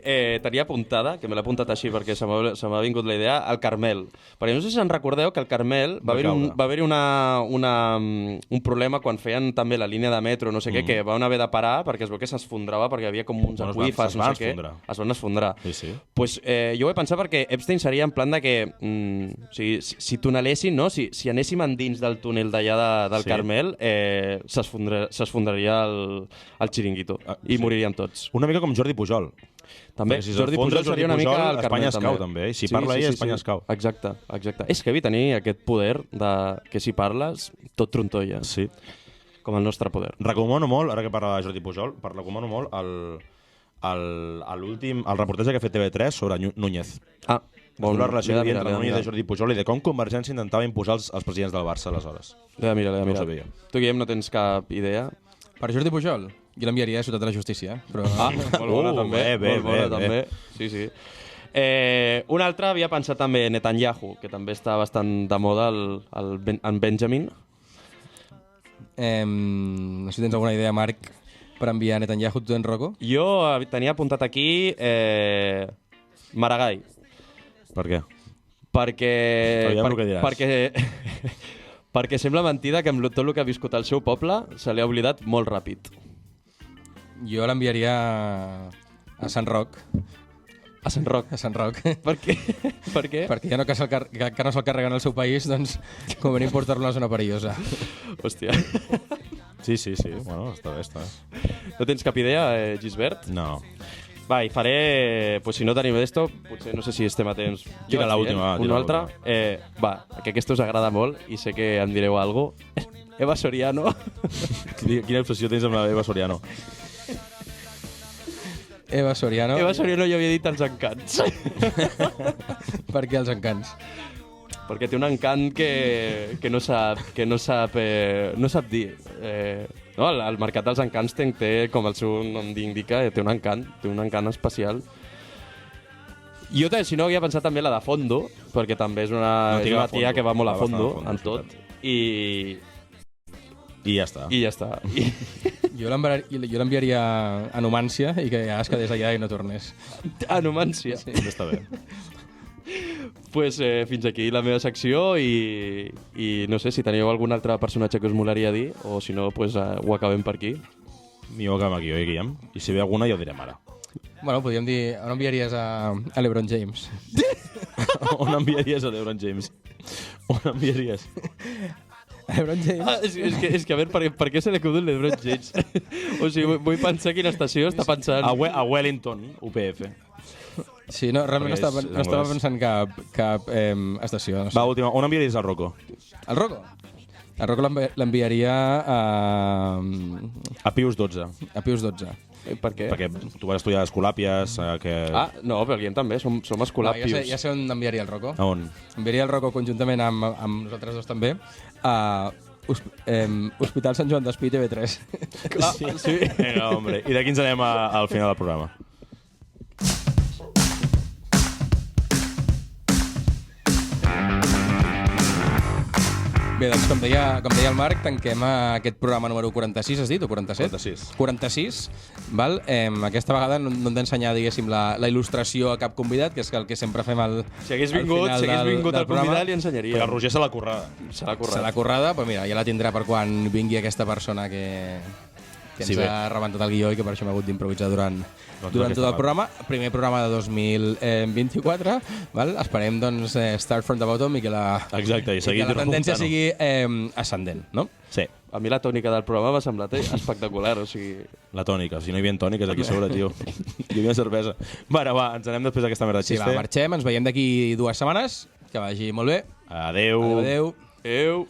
tenia apuntada, que me l'he apuntat així perquè se m'ha vingut la idea, al Carmel. Perquè no sé si se'n recordeu que al Carmel va haver-hi un problema quan feien també la línia de metro, no sé què, que van haver de parar perquè es veu que s'esfondrava perquè hi havia com uns aqüífers, no sé què. Es van esfondrar. Sí. Pues, jo ho he pensat perquè Epstein seria en plan de que si tunelessin, no? Si anéssim endins del túnel d'allà del Carmel, s'esfondraria el xiringuito i moriríem tots. Una mica com Jordi Pujol. També, si Jordi Pujol seria una mica el Carmel, Espanya es cau, també. I si parla ella, Espanya es cau. Exacte. És heavy tenir aquest poder que si parles, tot trontolla. Sí. Com el nostre poder. Recomano molt, ara que parla de Jordi Pujol, recomano molt el reportatge que ha fet TV3 sobre Núñez. La relació que hi havia entre Núñez i Jordi Pujol i de com Convergència intentava imposar els presidents del Barça aleshores. Mira. No ho sabia. Tu, Guillem, no tens cap idea? Per Jordi Pujol? Jo l'enviaria a Ciutat de la Justícia. Però... molt bona, també. Molt bona, també. Sí. Un altre havia pensat també Netanyahu, que també està bastant de moda, en Benjamin. No sé si tens alguna idea, Marc, per enviar Netanyahu, tu en Rocco? Jo tenia apuntat aquí Maragall. Per què? Perquè sembla mentida que amb tot el que ha viscut al seu poble se li ha oblidat molt ràpid. Jo l'enviaria a Sant Roc. A Sant Roc? A Sant Roc. Per què? Perquè ja no que no se'l carreguen al seu país, doncs com venim portar-lo a una zona perillosa. Hòstia. Sí. Bueno, està bé. No tens cap idea, Gisbert? No. Va, i faré... Pues si no tenim d'esto, potser no sé si estem a temps. Tira l'última. Una altra. Va, que aquesta us agrada molt i sé que em direu alguna cosa. Eva Soriano. Quina obsessió tens amb Eva Soriano? Eva Soriano jo havia dit els encants. Per què els encants? Perquè té un encant que no sap dir. No, el mercat dels encants té, com el seu nom indica, té un encant especial. Jo, si no, havia pensat també la de Fondo, perquè també és una tia que va molt a fondo en tot. I ja està. Jo l'enviaria a Numància i que ja es quedés allà i no tornés. A Numància? Sí. Està bé. Pues fins aquí la meva secció i no sé si teniu algun altre personatge que us molaria dir o si no, pues, ho acabem per aquí. Ho acabem aquí, oi, Guillem? I si ve alguna ja ho direm ara. Bueno, podríem dir, on enviaries a LeBron James? On enviaries a LeBron James? On enviaries? LeBron James. És que a veure, per què se li acut LeBron James? O sigui, vull pensar quina estació està pensant... A Wellington, UPF. Sí, no, realment no estava pensant cap estació. No sé. Va, última. On enviaries el Rocco? El Rocco? El Rocco l'enviaria a Pius XII. A Pius XII. Per què? Perquè tu vas estudiar Escolàpies... No, però Guillem també, som Escolàpios. Ja sé on enviaria el Rocco. A on? Enviaria el Rocco conjuntament amb nosaltres dos també a Hospital Sant Joan d'Espí TV3. Sí. Vinga, hombre. I d'aquí ens anem al final del programa. Bé, doncs com deia el Marc, tanquem aquest programa número 46, has dit, o 47? 46, val? Aquesta vegada no hem d'ensenyar, diguéssim, la il·lustració a cap convidat, que és el que sempre fem al Si hagués vingut el convidat, li ensenyaria. Perquè el Roger se l'ha currada. Se l'ha currada, però mira, ja la tindrà per quan vingui aquesta persona que ens ha rebentat el guió i que per això hem hagut d'improvisar durant tot el programa. Primer programa de 2024, val? Esperem doncs start from the bottom i que la tendència sigui ascendent, no? Sí. A mi la tònica del programa m'ha semblat espectacular, o sigui... La tònica, si no hi havia tòniques aquí sobre, tio. Hi havia cervesa. Bueno, va, ens anem després d'aquesta merda xiste. Sí, va, marxem, ens veiem d'aquí 2 setmanes, que vagi molt bé. Adeu. Adeu. Adeu.